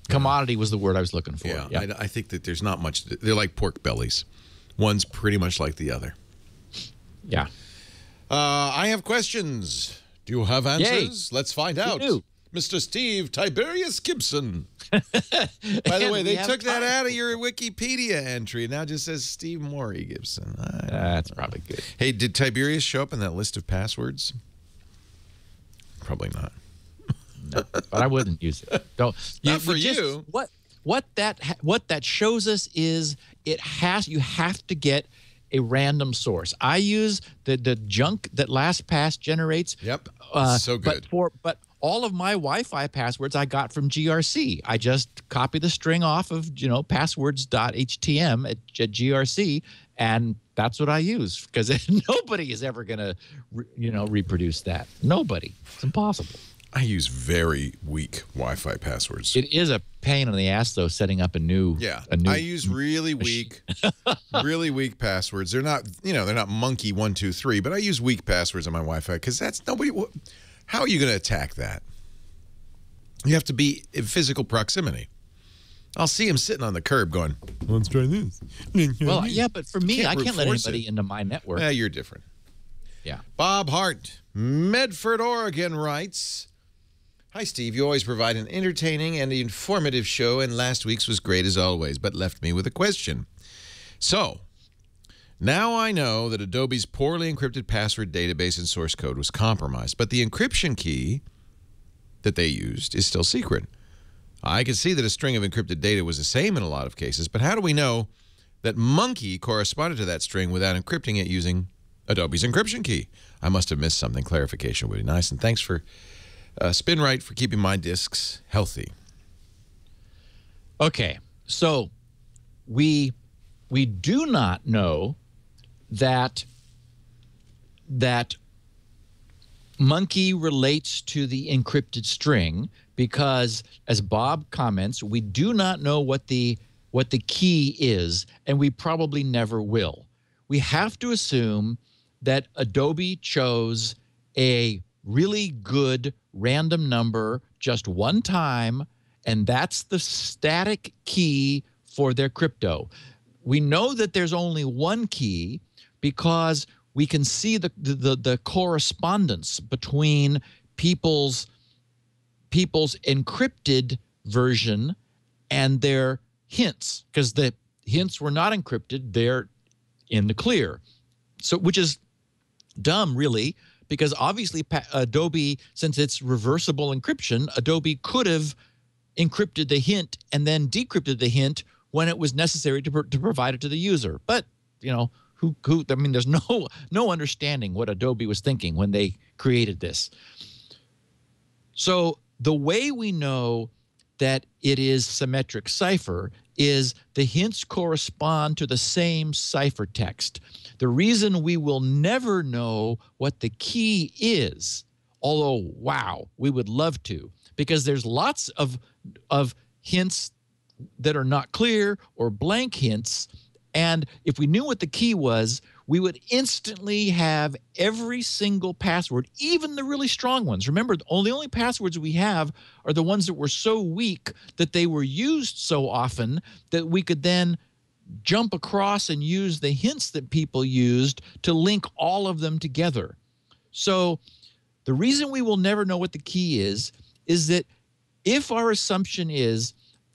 Commodity was the word I was looking for. Yeah. I think that there's not much. They're like pork bellies. One's pretty much like the other. Yeah. I have questions. Do you have answers? Let's find out. Mr. Steve Tiberius Gibson. By the way, they took that out of your Wikipedia entry. It now just says Steve Morey Gibson. That's probably good. Hey, did Tiberius show up in that list of passwords? Probably not. No, but I wouldn't use it. Don't. Not for you. What that shows us is you have to get a random source. I use the junk that LastPass generates. Yep. So good. But all of my Wi-Fi passwords I got from GRC. I just copy the string off of passwords.htm at GRC, and that's what I use because nobody is ever going to reproduce that. Nobody. It's impossible. I use very weak Wi-Fi passwords. It is a pain in the ass, though, setting up a new. I use really weak, really weak passwords. They're not, they're not monkey 123, but I use weak passwords on my Wi-Fi because that's nobody. How are you going to attack that? You have to be in physical proximity. I'll see him sitting on the curb going, let's try this. Well, yeah, but for me, I can't let force anybody into my network. Yeah, you're different. Yeah. Bob Hart, Medford, Oregon writes, hi, Steve. You always provide an entertaining and informative show, and last week's was great as always, but left me with a question. So, now I know that Adobe's poorly encrypted password database and source code was compromised, but the encryption key that they used is still secret. I can see that a string of encrypted data was the same in a lot of cases, but how do we know that monkey corresponded to that string without encrypting it using Adobe's encryption key? I must have missed something. Clarification would be nice. And thanks for SpinRite for keeping my discs healthy. Okay, so we do not know that monkey relates to the encrypted string because, as Bob comments, we do not know what the key is, and we probably never will. We have to assume that Adobe chose a really good random number just one time, and that's the static key for their crypto. We know that there's only one key because we can see the correspondence between people's encrypted version and their hints, because the hints were not encrypted, they're in the clear. So, which is dumb, really, because obviously Adobe, since it's reversible encryption, Adobe could have encrypted the hint and then decrypted the hint when it was necessary to provide it to the user. But, you know, I mean, there's no understanding what Adobe was thinking when they created this. So the way we know that it is symmetric cipher is the hints correspond to the same ciphertext. The reason we will never know what the key is, although, wow, we would love to, because there's lots of hints that are not clear or blank hints. And if we knew what the key was, we would instantly have every single password, even the really strong ones. Remember, the only passwords we have are the ones that were so weak that they were used so often that we could then jump across and use the hints that people used to link all of them together. So the reason we will never know what the key is that if our assumption is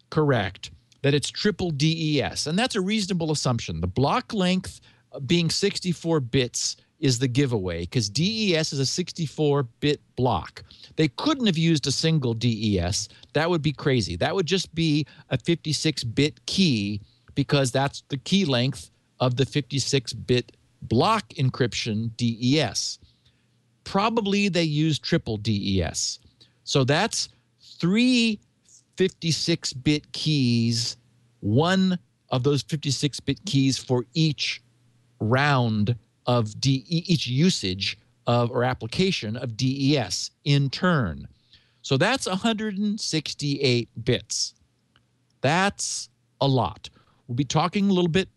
correct, that it's triple DES, and that's a reasonable assumption. The block length being 64 bits is the giveaway, because DES is a 64-bit block. They couldn't have used a single DES. That would be crazy. That would just be a 56-bit key, because that's the key length of the 56-bit block encryption DES. Probably they used triple DES. So that's 3 56-bit keys, one of those 56-bit keys for each round of each usage of or application of DES in turn. So that's 168 bits. That's a lot. We'll be talking a little bit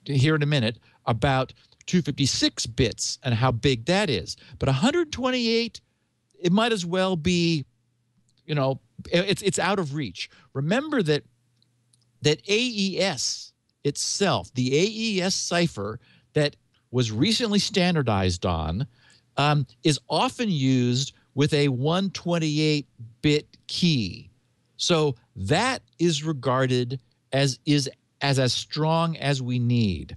here in a minute about 256 bits and how big that is. But 128, it might as well be, you know, it's out of reach. Remember that AES itself, the AES cipher that was recently standardized on, is often used with a 128-bit key. So that is regarded as strong as we need.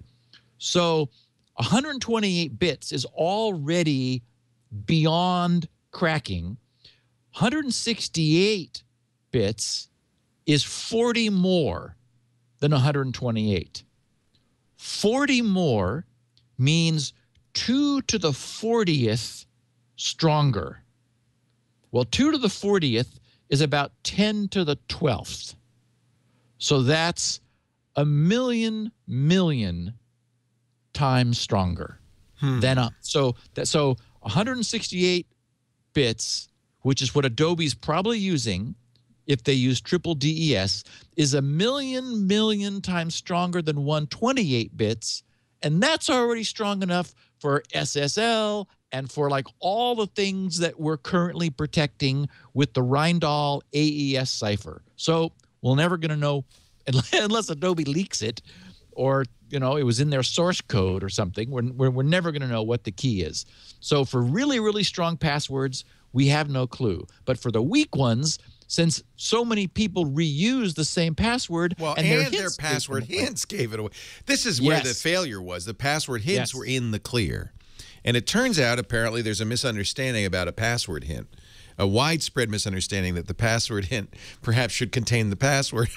So 128 bits is already beyond cracking. 168 bits is 40 more than 128. 40 more means 2 to the 40th stronger. Well, 2 to the 40th is about 10 to the 12th. So that's a million times stronger than so 168 bits, which is what Adobe's probably using if they use triple DES, is a million times stronger than 128 bits, and that's already strong enough for SSL, and for like all the things that we're currently protecting with the Reindahl AES cipher. So we're never going to know unless Adobe leaks it, or it was in their source code or something. We're never going to know what the key is. So for really, really strong passwords, we have no clue. But for the weak ones, since so many people reuse the same password, and their password hints gave it away. This is where the failure was. The password hints were in the clear. And it turns out, apparently, there's a misunderstanding about a password hint, a widespread misunderstanding that the password hint perhaps should contain the password.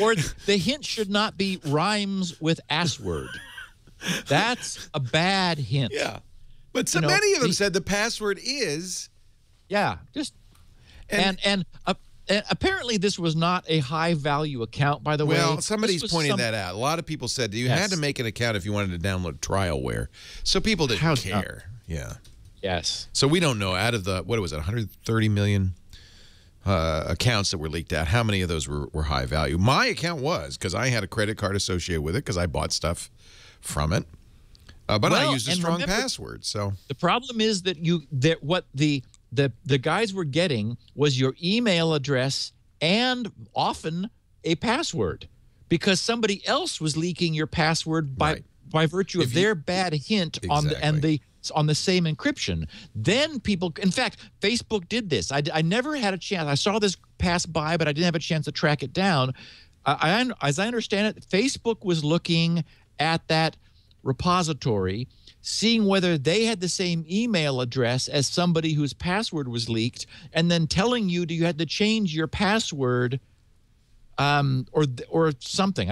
Or the hint should not be rhymes with assword. That's a bad hint. Yeah. But so many of them said the password is. Yeah. And apparently this was not a high-value account, by the way. Well, somebody's pointing that out. A lot of people said you had to make an account if you wanted to download trialware. So people didn't care. Yeah. Yes. So we don't know, out of the, 130 million accounts that were leaked out, how many of those were high value? My account was, because I had a credit card associated with it because I bought stuff from it. But I used a strong password. So the problem is that what the guys were getting was your email address and often a password, because somebody else was leaking your password by virtue of their bad hint on the same encryption. Then people, in fact, Facebook did this. I never had a chance. I saw this pass by, but I didn't have a chance to track it down. As I understand it, Facebook was looking at that repository, seeing whether they had the same email address as somebody whose password was leaked, and then telling you you had to change your password, or something.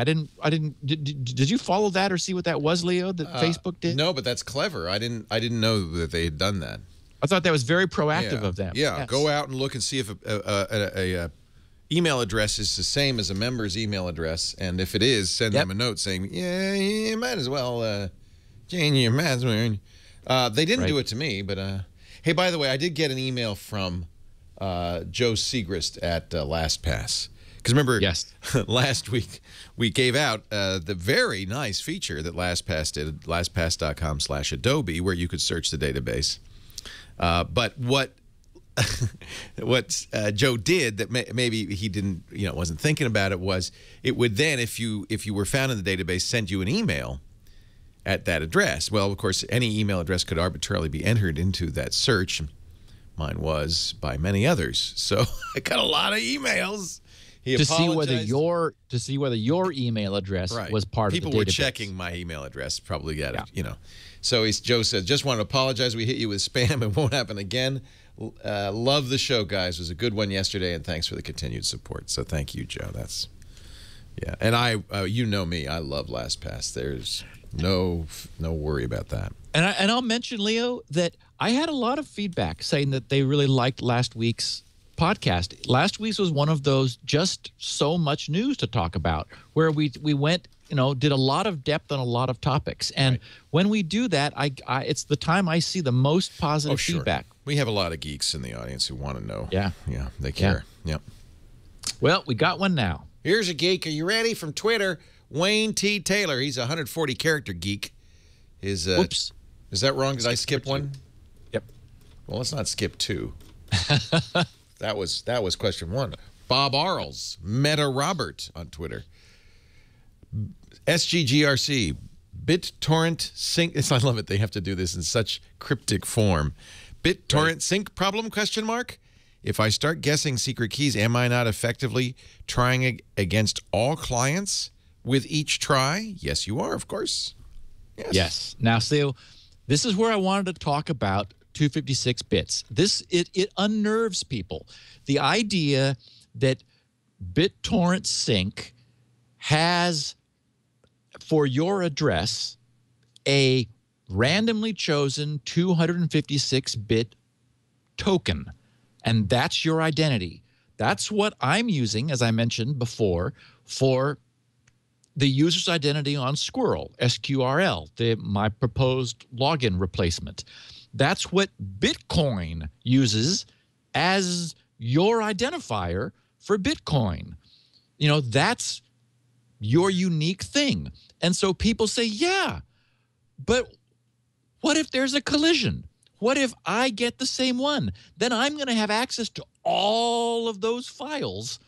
Did you follow that or see what that was, Leo, that Facebook did? No, but that's clever. I didn't know that they had done that. I thought that was very proactive of them. Yeah, yes. Go out and look and see if a email address is the same as a member's email address, and if it is, send them a note saying, yeah, you might as well change your password. They didn't do it to me, but hey, by the way, I did get an email from Joe Segrist at LastPass. Because remember, last week we gave out the very nice feature that LastPass did, lastpass.com/Adobe, where you could search the database. But what Joe did that maybe he didn't, wasn't thinking about it, was it would then, if you were found in the database, send you an email at that address. Well, of course, any email address could arbitrarily be entered into that search. Mine was by many others. So I got a lot of emails. To see whether your email address was part of the database. People were checking my email address, probably got it, So Joe says, just wanted to apologize. We hit you with spam. It won't happen again. Love the show, guys. It was a good one yesterday, and thanks for the continued support. So thank you, Joe. That's, And you know me. I love LastPass. There's no worry about that. And I'll mention, Leo, that I had a lot of feedback saying that they really liked last week's podcast. Last week's was one of those just so much news to talk about, where we went, did a lot of depth on a lot of topics. And when we do that, it's the time I see the most positive feedback. We have a lot of geeks in the audience who want to know. Yeah. Yeah, they care. Yep. Well, we got one now. Here's a geek. Are you ready? From Twitter, Wayne T. Taylor. He's a 140-character geek. Oops. Is that wrong? Did I skip one? Yep. Well, let's not skip two. That was question one. Bob Arles, Meta Robert on Twitter. SGGRC, BitTorrent sync. I love it. They have to do this in such cryptic form. BitTorrent sync problem, question mark? If I start guessing secret keys, am I not effectively trying against all clients with each try? Yes, you are, of course. Yes. Now, so this is where I wanted to talk about 256 bits. It unnerves people. The idea that BitTorrent sync has, for your address, a randomly chosen 256-bit token, and that's your identity. That's what I'm using, as I mentioned before, for the user's identity on Squirrel, SQRL, my proposed login replacement. That's what Bitcoin uses as your identifier for Bitcoin. That's your unique thing. And so people say, yeah, but What if there's a collision? What if I get the same one? Then I'm going to have access to all of those files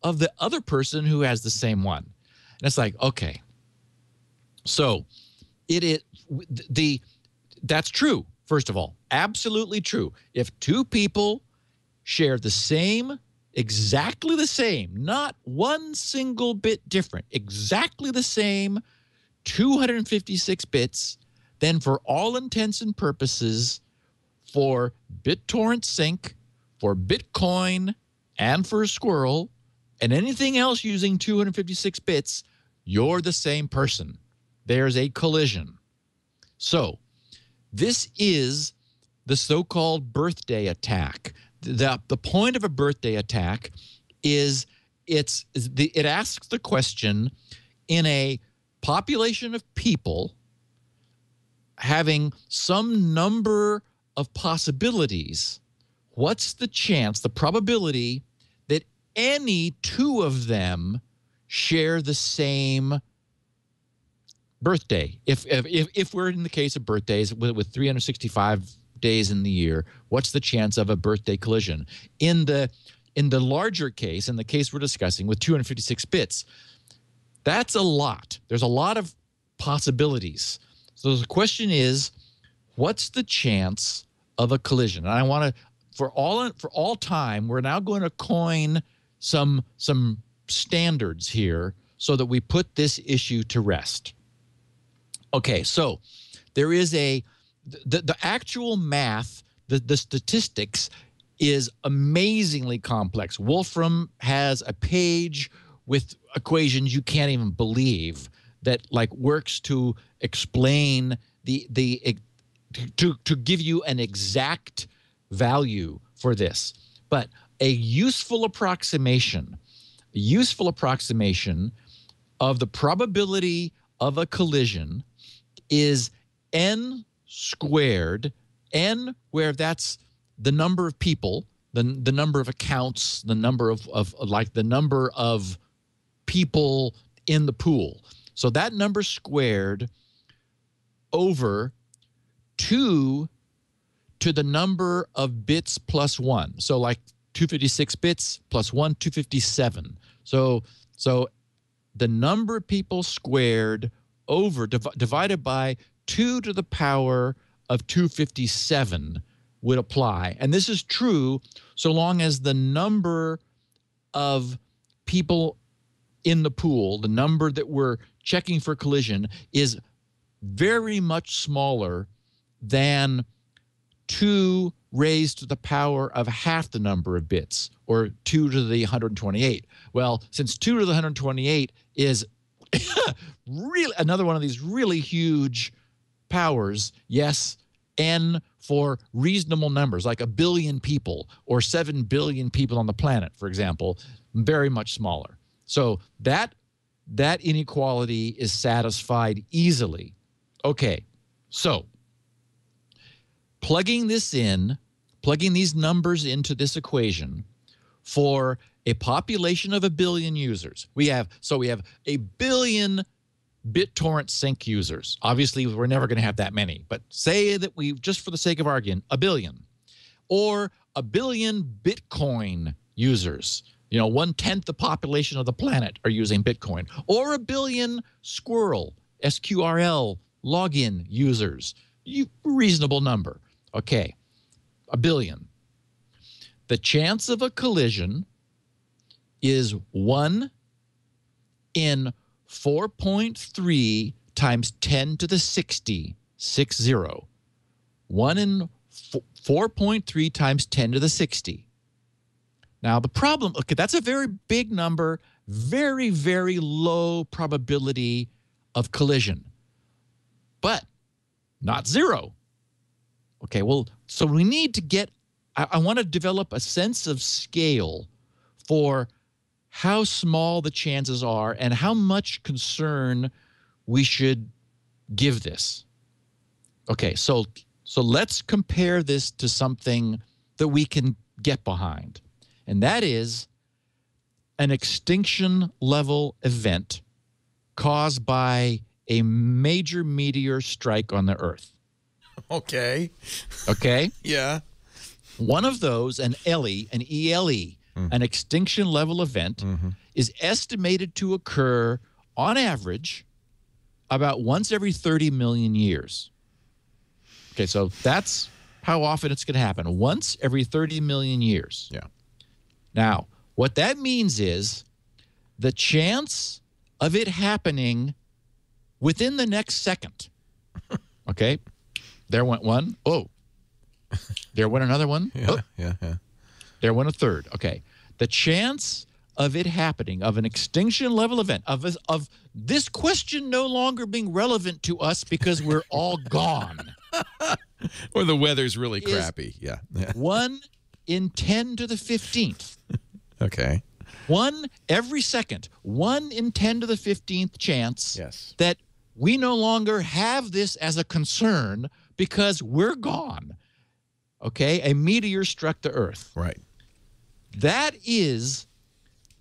of the other person who has the same one. And it's like, okay, so that's true, first of all, absolutely true. If two people share the same, exactly the same, not one single bit different, exactly the same 256 bits, then for all intents and purposes, for BitTorrent Sync, for Bitcoin, and for Squirrel, and anything else using 256 bits, you're the same person. There's a collision. So this is the so-called birthday attack. The point of a birthday attack is it asks the question, in a population of people having some number of possibilities, what's the chance, the probability that any two of them share the same birthday? If we're in the case of birthdays with 365 days in the year, what's the chance of a birthday collision? In the larger case, in the case we're discussing with 256 bits, that's a lot. There's a lot of possibilities. So the question is, what's the chance of a collision? And I want to, for all time, we're now going to coin some standards here so that we put this issue to rest. Okay, so there is the actual math, the statistics is amazingly complex. Wolfram has a page with equations you can't even believe that like works to explain to give you an exact value for this. But a useful approximation of the probability of a collision is n squared, n where that's the number of people, the number of accounts, the number of people in the pool. So that number squared over 2 to the number of bits plus 1. So like 256 bits plus 1, 257. So the number of people squared over divided by 2 to the power of 257 would apply. And this is true so long as the number of people in the pool, the number that we're checking for collision, is very much smaller than 2 raised to the power of half the number of bits, or 2 to the 128. Well, since 2 to the 128 is really another one of these really huge powers, yes, n for reasonable numbers, like 1 billion people or 7 billion people on the planet, for example, very much smaller. So that inequality is satisfied easily. Okay, so plugging these numbers into this equation for a population of 1 billion users. We have 1 billion BitTorrent Sync users. Obviously, we're never going to have that many, but say that we, just for the sake of arguing, 1 billion. Or 1 billion Bitcoin users. 1/10 the population of the planet are using Bitcoin. Or 1 billion Squirrel, SQRL, login users. Reasonable number. Okay, 1 billion. The chance of a collision is 1 in 4.3 times 10 to the 60, 60. 1 in 4.3 times 10 to the 60. Now, the problem, okay, that's a very big number, very, very low probability of collision, but not 0. Okay, well, so we need to get, I want to develop a sense of scale for how small the chances are and how much concern we should give this. Okay, so let's compare this to something that we can get behind. And that is an extinction level event caused by a major meteor strike on the Earth. Okay. Okay? Yeah. One of those, an ELE, an extinction level event, is estimated to occur on average about once every 30 million years. Okay, so that's how often it's going to happen. Once every 30 million years. Yeah. Now, what that means is the chance of it happening within the next second. Okay? There went one. Oh. There went another one. Yeah, Oh. yeah. There went a third. Okay. The chance of it happening, of an extinction level event, of this question no longer being relevant to us because we're all gone. Or the weather's really crappy. Yeah. 1 in 10 to the 15th. Okay. 1 every second. 1 in 10 to the 15th chance that we no longer have this as a concern because we're gone. Okay? A meteor struck the Earth. Right. That is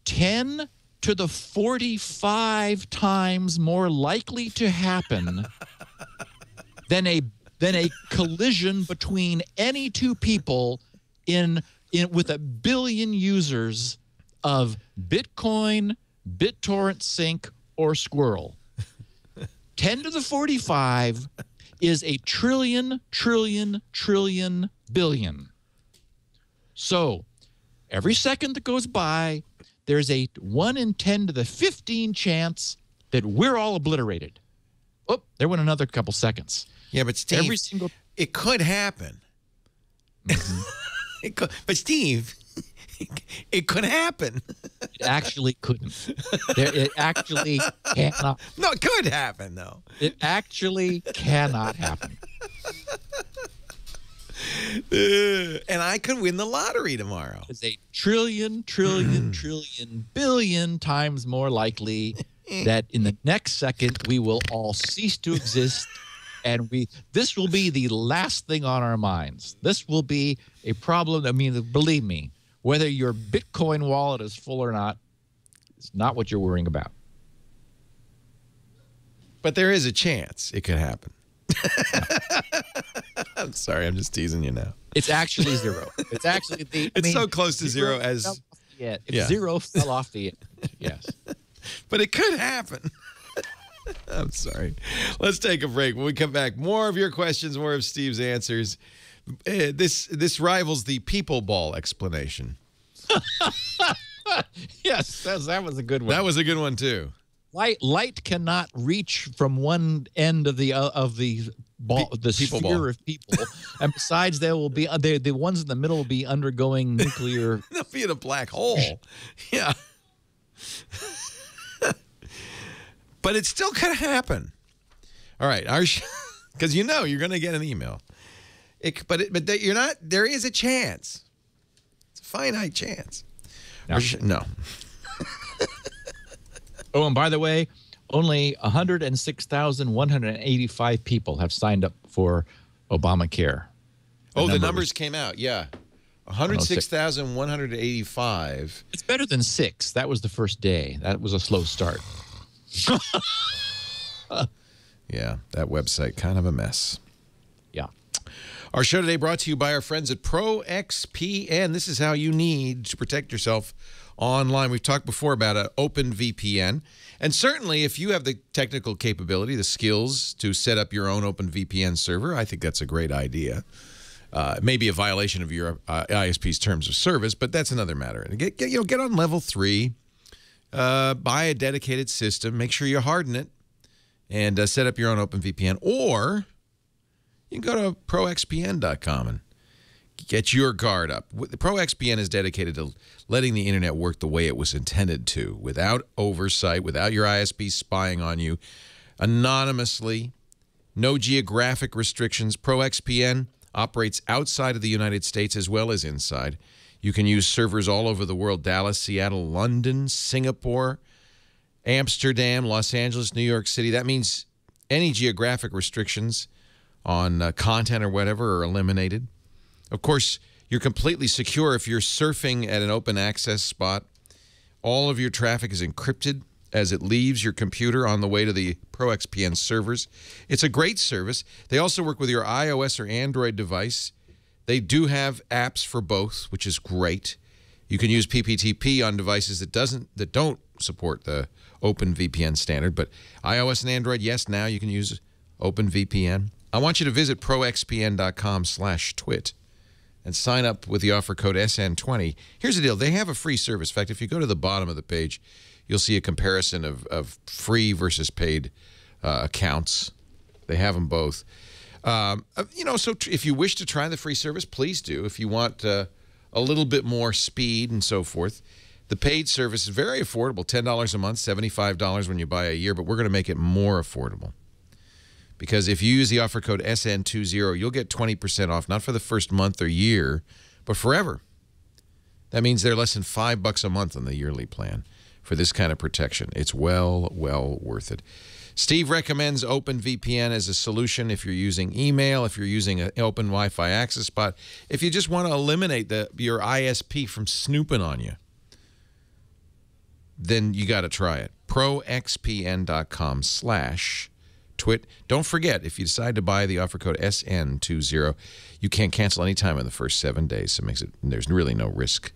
10 to the 45 times more likely to happen than a collision between any two people with 1 billion users of Bitcoin, BitTorrent Sync, or Squirrel. 10 to the 45 is a trillion billion. So every second that goes by, there's a 1 in 10 to the 15 chance that we're all obliterated. Oh, there went another couple seconds. Yeah, but Steve, it could happen. But Steve, it could happen. It actually couldn't. It actually cannot. No, it could happen, though. It actually cannot happen. And I could win the lottery tomorrow. It's a trillion billion times more likely that in the next second we will all cease to exist, and this will be the last thing on our minds. This will be a problem. I mean, believe me, whether your Bitcoin wallet is full or not, it's not what you're worrying about. But there is a chance it could happen. I'm sorry, I'm just teasing you now. It's actually zero. It's actually so close to zero as zero fell off the end. Yes. But it could happen. I'm sorry. Let's take a break. When we come back, more of your questions, more of Steve's answers. This rivals the people ball explanation. Yes, that was a good one. That was a good one too. Light cannot reach from one end of the ball, the sphere ball. of people, and besides, there will be the ones in the middle will be undergoing nuclear. They'll be in a black hole. Yeah. But it's still going to happen. All right, because you're going to get an email. But you're not. There is a chance. It's a finite chance. No. Oh, and by the way, only 106,185 people have signed up for Obamacare. The numbers came out. Yeah. 106,185. It's better than 6. That was the first day. That was a slow start. Yeah, that website, kind of a mess. Yeah. Our show today brought to you by our friends at ProXPN. This is how you need to protect yourself online. We've talked before about an open VPN. And certainly, if you have the technical capability, the skills to set up your own open VPN server, I think that's a great idea. It may be a violation of your ISP's terms of service, but that's another matter. Get on level 3. Buy a dedicated system. Make sure you harden it and set up your own open VPN. Or you can go to proxpn.com and get your guard up. ProXPN is dedicated to letting the internet work the way it was intended to, without oversight, without your ISP spying on you, anonymously, no geographic restrictions. ProXPN operates outside of the United States as well as inside. You can use servers all over the world: Dallas, Seattle, London, Singapore, Amsterdam, Los Angeles, New York City. That means any geographic restrictions on content or whatever are eliminated. Of course, you're completely secure if you're surfing at an open access spot. All of your traffic is encrypted as it leaves your computer on the way to the ProXPN servers. It's a great service. They also work with your iOS or Android device. They do have apps for both, which is great. You can use PPTP on devices that don't support the OpenVPN standard, but iOS and Android, yes, now you can use OpenVPN. I want you to visit proxpn.com/twit and sign up with the offer code SN20. Here's the deal. They have a free service. In fact, if you go to the bottom of the page, you'll see a comparison of free versus paid accounts. They have them both. You know, so if you wish to try the free service, please do. If you want a little bit more speed and so forth, the paid service is very affordable, $10 a month, $75 when you buy a year, but we're going to make it more affordable. Because if you use the offer code SN20, you'll get 20% off, not for the first month or year, but forever. That means they're less than $5 a month on the yearly plan for this kind of protection. It's well worth it. Steve recommends OpenVPN as a solution if you're using email, if you're using an open Wi-Fi access spot, if you just want to eliminate your ISP from snooping on you, then you got to try it. proxpn.com/twit. Don't forget, if you decide to buy the offer code SN20, you can't cancel any time in the first 7 days. So there's really no risk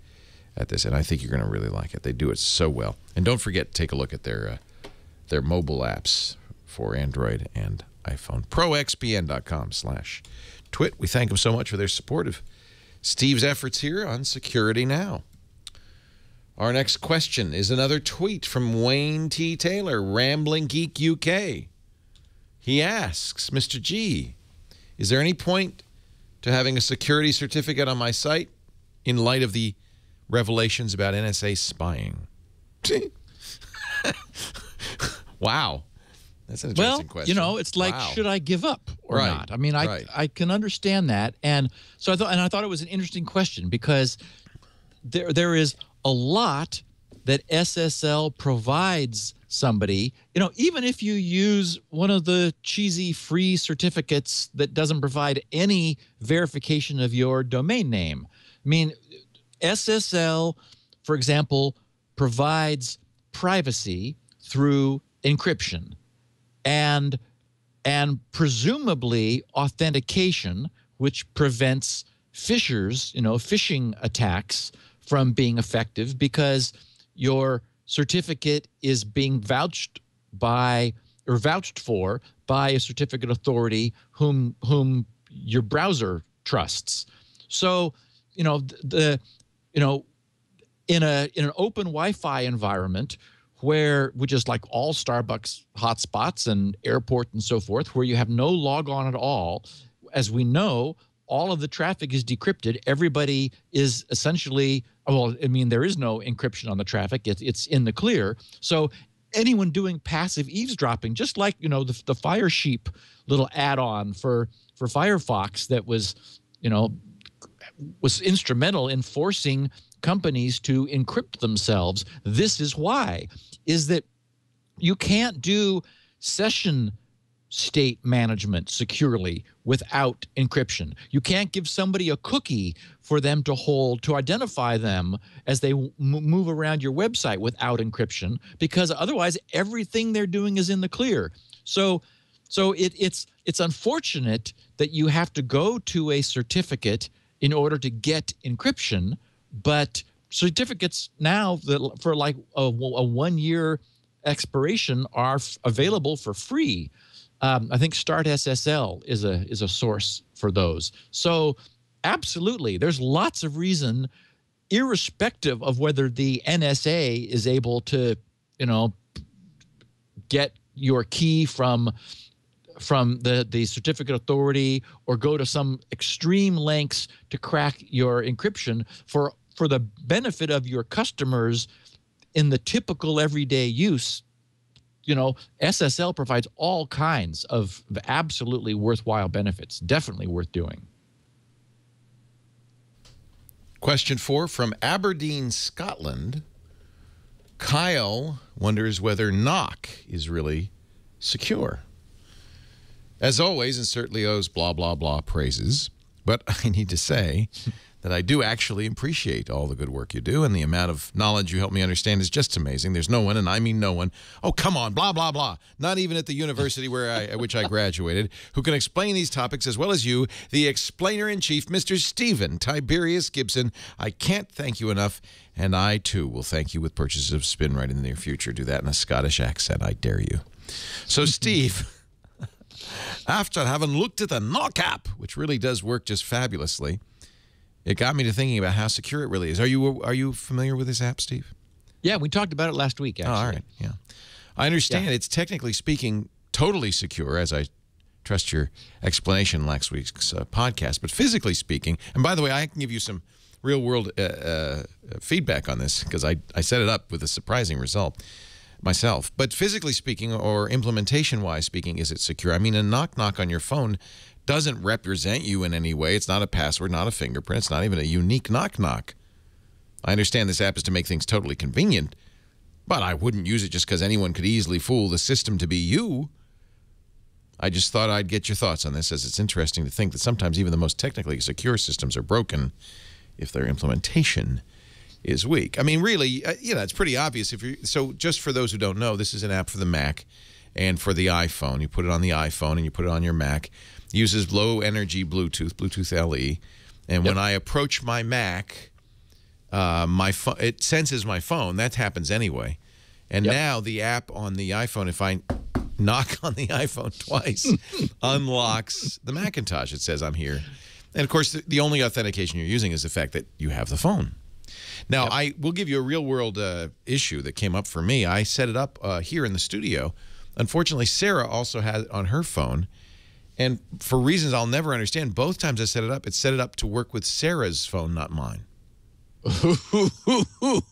at this, and I think you're going to really like it. They do it so well. And don't forget to take a look at their mobile apps for Android and iPhone. proxpn.com/twit. We thank them so much for their support of Steve's efforts here on Security Now. Our next question is another tweet from Wayne T. Taylor, Rambling Geek UK. He asks, Mr. G, is there any point to having a security certificate on my site in light of the revelations about NSA spying? Wow. That's an interesting question. You know, it's like, should I give up or not? I mean, I can understand that. And so I thought it was an interesting question because there is a lot that SSL provides somebody. You know, even if you use one of the cheesy free certificates that doesn't provide any verification of your domain name. I mean, SSL, for example, provides privacy through encryption and presumably authentication, which prevents phishers, you know, phishing attacks from being effective because your certificate is being vouched for by a certificate authority whom your browser trusts. So, you know, in an open Wi-Fi environment which is like all Starbucks hotspots and airport and so forth, where you have no logon at all, as we know, all of the traffic is decrypted. Everybody is essentially, well, I mean, there is no encryption on the traffic. It's in the clear. So anyone doing passive eavesdropping, just like, you know, the Firesheep little add-on for Firefox that was, you know, was instrumental in forcing companies to encrypt themselves. This is why, is that you can't do session state management securely without encryption. You can't give somebody a cookie for them to hold to identify them as they move around your website without encryption, because otherwise everything they're doing is in the clear. So it's unfortunate that you have to go to a certificate in order to get encryption, but certificates now that for like a 1-year expiration are available for free. I think Start SSL is a source for those. So absolutely, there's lots of reason, irrespective of whether the NSA is able to, you know, get your key from the certificate authority or go to some extreme lengths to crack your encryption for the benefit of your customers in the typical everyday use. You know, SSL provides all kinds of absolutely worthwhile benefits. Definitely worth doing. Question 4 from Aberdeen, Scotland. Kyle wonders whether knock is really secure. As always, and certainly owes blah, blah, blah praises. But I need to say that I do actually appreciate all the good work you do, and the amount of knowledge you help me understand is just amazing. There's no one, and I mean no one, oh, come on, blah, blah, blah, not even at the university at which I graduated, who can explain these topics as well as you, the explainer-in-chief, Mr. Stephen Tiberius Gibson. I can't thank you enough, and I, too, will thank you with purchases of Spin right in the near future. Do that in a Scottish accent, I dare you. So, Steve, after having looked at the Knock app, which really does work just fabulously, it got me to thinking about how secure it really is. Are you familiar with this app, Steve? Yeah, we talked about it last week, actually. Oh, all right, yeah. I understand it's technically speaking totally secure, as I trust your explanation last week's podcast, but physically speaking, and by the way, I can give you some real-world feedback on this because I set it up with a surprising result myself. But physically speaking, or implementation-wise speaking, is it secure? I mean, a knock-knock on your phone doesn't represent you in any way. It's not a password, not a fingerprint. It's not even a unique knock-knock. I understand this app is to make things totally convenient, but I wouldn't use it just because anyone could easily fool the system to be you. I just thought I'd get your thoughts on this, as it's interesting to think that sometimes even the most technically secure systems are broken if their implementation is weak. I mean, really, it's pretty obvious. So just for those who don't know, this is an app for the Mac and for the iPhone. You put it on the iPhone and you put it on your Mac. It uses low-energy Bluetooth LE. And when I approach my Mac, it senses my phone. That happens anyway. And now the app on the iPhone, if I knock on the iPhone twice, unlocks the Macintosh. It says I'm here. And, of course, the only authentication you're using is the fact that you have the phone. Now, I will give you a real-world issue that came up for me. I set it up here in the studio. Unfortunately, Sarah also had it on her phone. And for reasons I'll never understand, both times I set it up to work with Sarah's phone, not mine.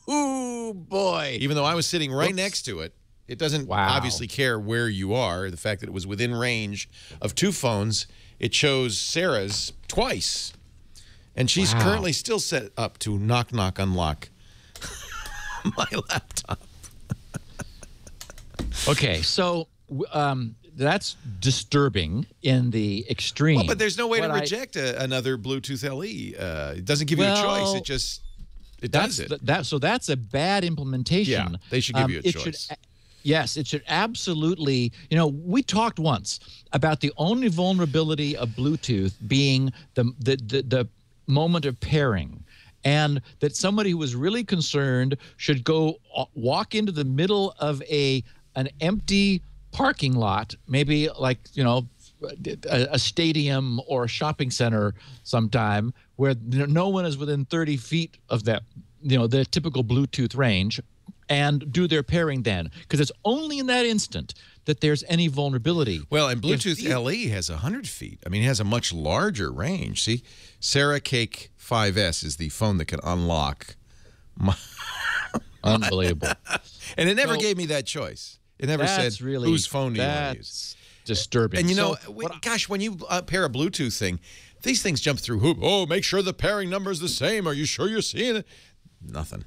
Ooh, boy. Even though I was sitting right next to it, it doesn't obviously care where you are. The fact that it was within range of two phones, it chose Sarah's twice. And she's currently still set up to knock, knock, unlock my laptop. Okay, so that's disturbing in the extreme. Well, but there's no way to reject another Bluetooth LE. It doesn't give you a choice. It does it. So that's a bad implementation. Yeah, they should give you a choice. Yes, it should absolutely. We talked once about the only vulnerability of Bluetooth being the moment of pairing, and that somebody who was really concerned should go walk into the middle of an empty parking lot, maybe like a stadium or a shopping center sometime, where no one is within 30 feet of that, the typical Bluetooth range, and do their pairing then, because it's only in that instant that there's any vulnerability. Well, and Bluetooth LE has 100 feet. I mean, it has a much larger range. See, Sarah Cake 5S is the phone that can unlock my unbelievable. And it never gave me that choice. It never said, whose phone do you want to use? Disturbing. And gosh, when you pair a Bluetooth thing, these things jump through hoops. Oh, make sure the pairing number is the same. Are you sure you're seeing it? Nothing.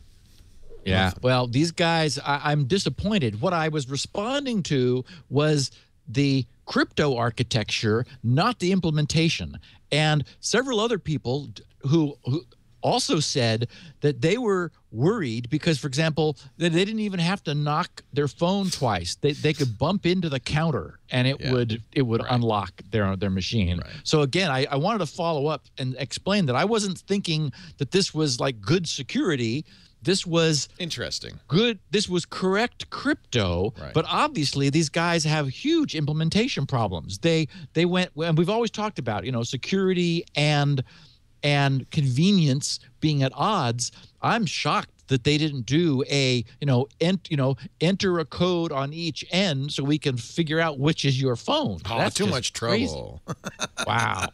Yeah. Well, these guys, I'm disappointed. What I was responding to was the crypto architecture, not the implementation. And several other people who also said that they were worried because, for example, that they didn't even have to knock their phone twice. They could bump into the counter and it would unlock their machine. Right. So again, I wanted to follow up and explain that I wasn't thinking that this was like good security. This was interesting. Good. This was correct crypto, but obviously these guys have huge implementation problems. They went, and we've always talked about, security and convenience being at odds. I'm shocked that they didn't do enter a code on each end so we can figure out which is your phone. Oh, that's too much trouble. Wow.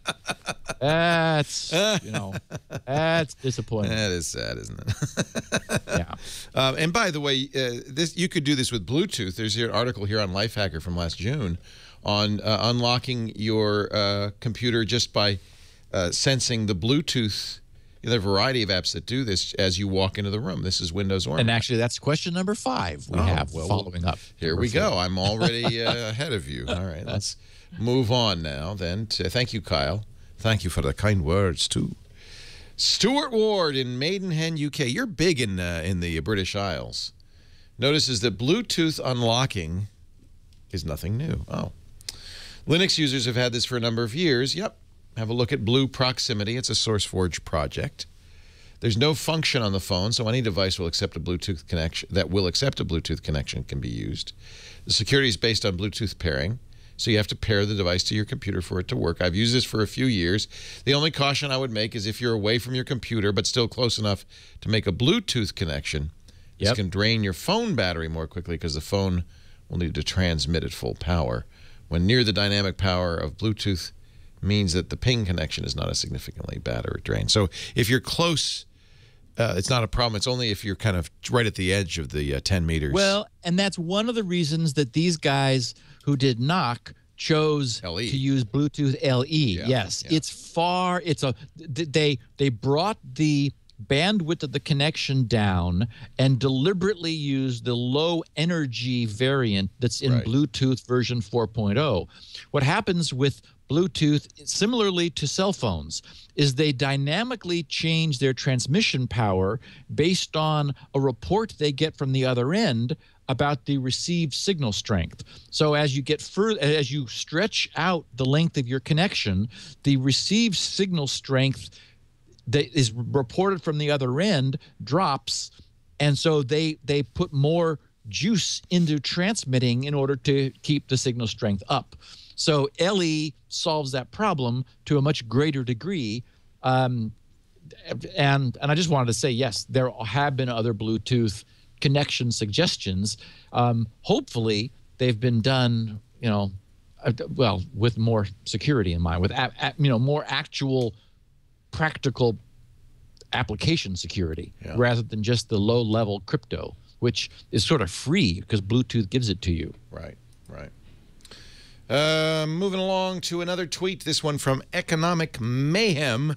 That's, that's disappointing. That is sad, isn't it? Yeah. And by the way, you could do this with Bluetooth. There's an article here on Lifehacker from last June on unlocking your computer just by sensing the Bluetooth. There are a variety of apps that do this as you walk into the room. This is Windows Orm. And actually, that's question number 5 we have following up. Here we go. I'm already ahead of you. All right, let's move on now then. Thank you, Kyle. Thank you for the kind words, too. Stuart Ward in Maidenhead, UK. You're big in the British Isles. Notices that Bluetooth unlocking is nothing new. Oh. Linux users have had this for a number of years. Yep. Have a look at Blue Proximity. It's a SourceForge project. There's no function on the phone, so any device will accept a Bluetooth connection can be used. The security is based on Bluetooth pairing, so you have to pair the device to your computer for it to work. I've used this for a few years. The only caution I would make is if you're away from your computer but still close enough to make a Bluetooth connection, this can drain your phone battery more quickly because the phone will need to transmit at full power. When near the dynamic power of Bluetooth means that the ping connection is not as significantly battery drained. So if you're close, it's not a problem. It's only if you're kind of right at the edge of the 10 meters. Well, and that's one of the reasons that these guys who did knock chose LE. to use Bluetooth LE. Yes, it's far. They brought the bandwidth of the connection down and deliberately used the low energy variant that's in Bluetooth version 4.0. What happens with Bluetooth, similarly to cell phones, is they dynamically change their transmission power based on a report they get from the other end about the received signal strength. So as you get further, as you stretch out the length of your connection, the received signal strength that is reported from the other end drops, and so they put more juice into transmitting in order to keep the signal strength up. So LE solves that problem to a much greater degree. And I just wanted to say, yes, there have been other Bluetooth connection suggestions. Hopefully, they've been done, well, with more security in mind, with more actual practical application security rather than just the low-level crypto, which is sort of free because Bluetooth gives it to you. Right. Moving along to another tweet, this one from Economic Mayhem,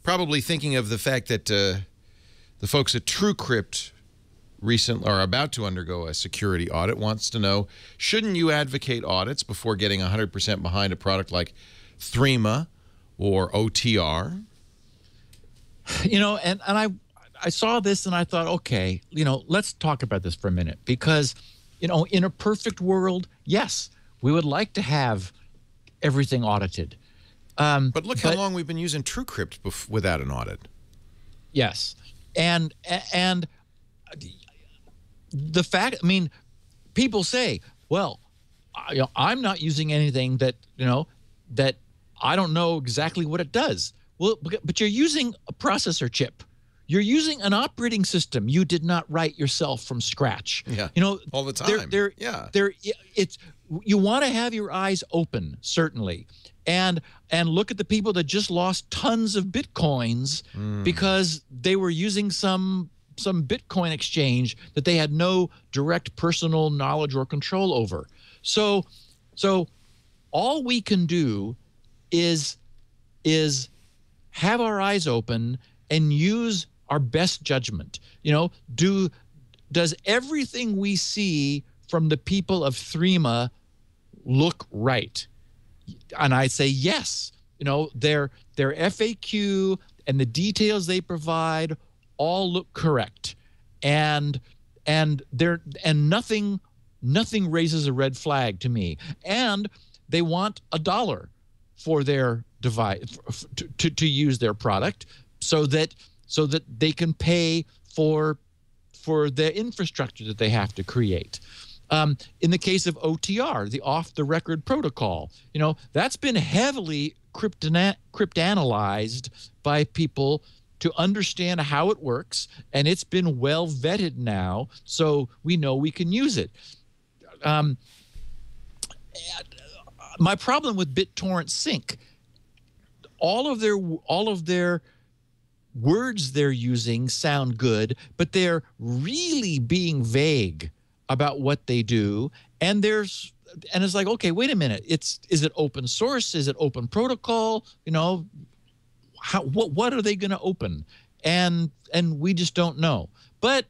probably thinking of the fact that the folks at TrueCrypt are about to undergo a security audit, wants to know, shouldn't you advocate audits before getting 100% behind a product like Threema or OTR? And I saw this and I thought, okay, let's talk about this for a minute, because, in a perfect world, yes, we would like to have everything audited. But look how long we've been using TrueCrypt without an audit. Yes. And the fact, people say, well, I'm not using anything that I don't know exactly what it does. Well, but you're using a processor chip. You're using an operating system you did not write yourself from scratch. Yeah, all the time. You want to have your eyes open, certainly, and look at the people that just lost tons of Bitcoins because they were using some Bitcoin exchange that they had no direct personal knowledge or control over. So all we can do is have our eyes open and use our best judgment. Does everything we see from the people of Threema look right? And I say yes. Their FAQ and the details they provide all look correct, and nothing raises a red flag to me. And they want $1 for their device to use their product, so that they can pay for the infrastructure that they have to create. In the case of OTR, the off-the-record protocol, that's been heavily cryptanalyzed by people to understand how it works, and it's been well vetted now, so we know we can use it. My problem with BitTorrent Sync, all of their words they're using sound good, but they're really being vague about what they do. And it's like, okay, wait a minute. Is it open source? Is it open protocol? What are they going to open? And we just don't know. But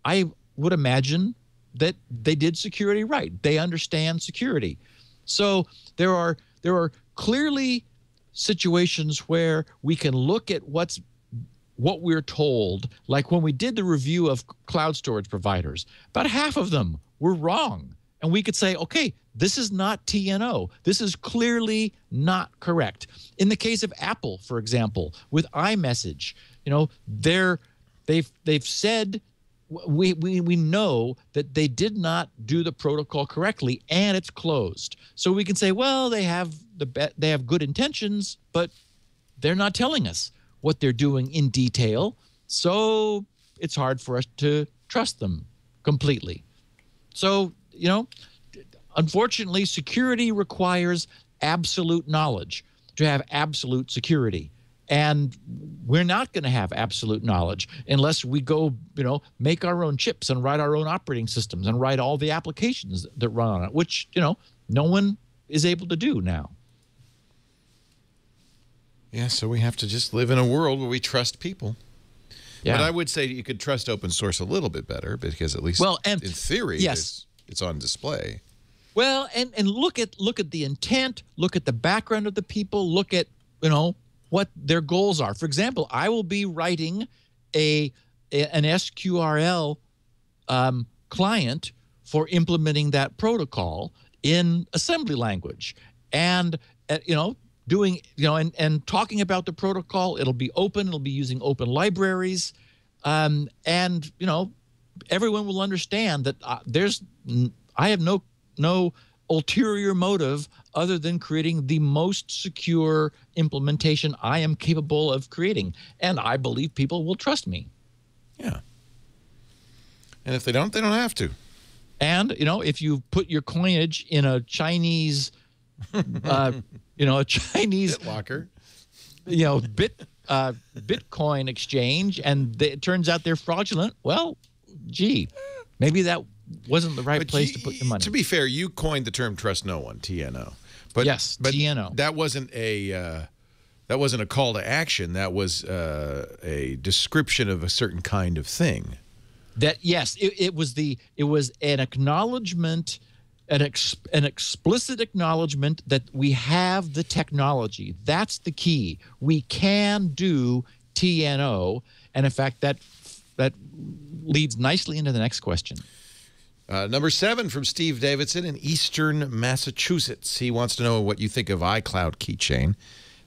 I would imagine that they did security right. They understand security. So there are clearly situations where we can look at what we're told, like when we did the review of cloud storage providers, about half of them were wrong. And we could say, okay, this is not TNO. This is clearly not correct. In the case of Apple, for example, with iMessage, they've said we know that they did not do the protocol correctly and it's closed. So we can say, well, they have good intentions, but they're not telling us what they're doing in detail. So it's hard for us to trust them completely. So, unfortunately, security requires absolute knowledge to have absolute security. And we're not going to have absolute knowledge unless we go, make our own chips and write our own operating systems and write all the applications that run on it, which, no one is able to do now. Yeah, so we have to just live in a world where we trust people. Yeah. But I would say you could trust open source a little bit better because at least in theory, yes, it's on display. Well, and look at the intent, look at the background of the people, look at, what their goals are. For example, I will be writing an SQRL client for implementing that protocol in assembly language. And, doing, and talking about the protocol, it'll be open, it'll be using open libraries. And, everyone will understand that I have no ulterior motive other than creating the most secure implementation I am capable of creating. And I believe people will trust me. Yeah. And if they don't have to. And, if you put your coinage in a Chinese, a Chinese BitLocker, Bitcoin exchange, and it turns out they're fraudulent, well, gee, maybe that wasn't the right place to put your money. To be fair, you coined the term "trust no one" (TNO). But yes, TNO. That wasn't a call to action. That was a description of a certain kind of thing. That yes, it was an acknowledgement, an explicit acknowledgement that we have the technology. That's the key. We can do TNO, and in fact, that leads nicely into the next question. Number 7 from Steve Davidson in Eastern Massachusetts. He wants to know what you think of iCloud Keychain,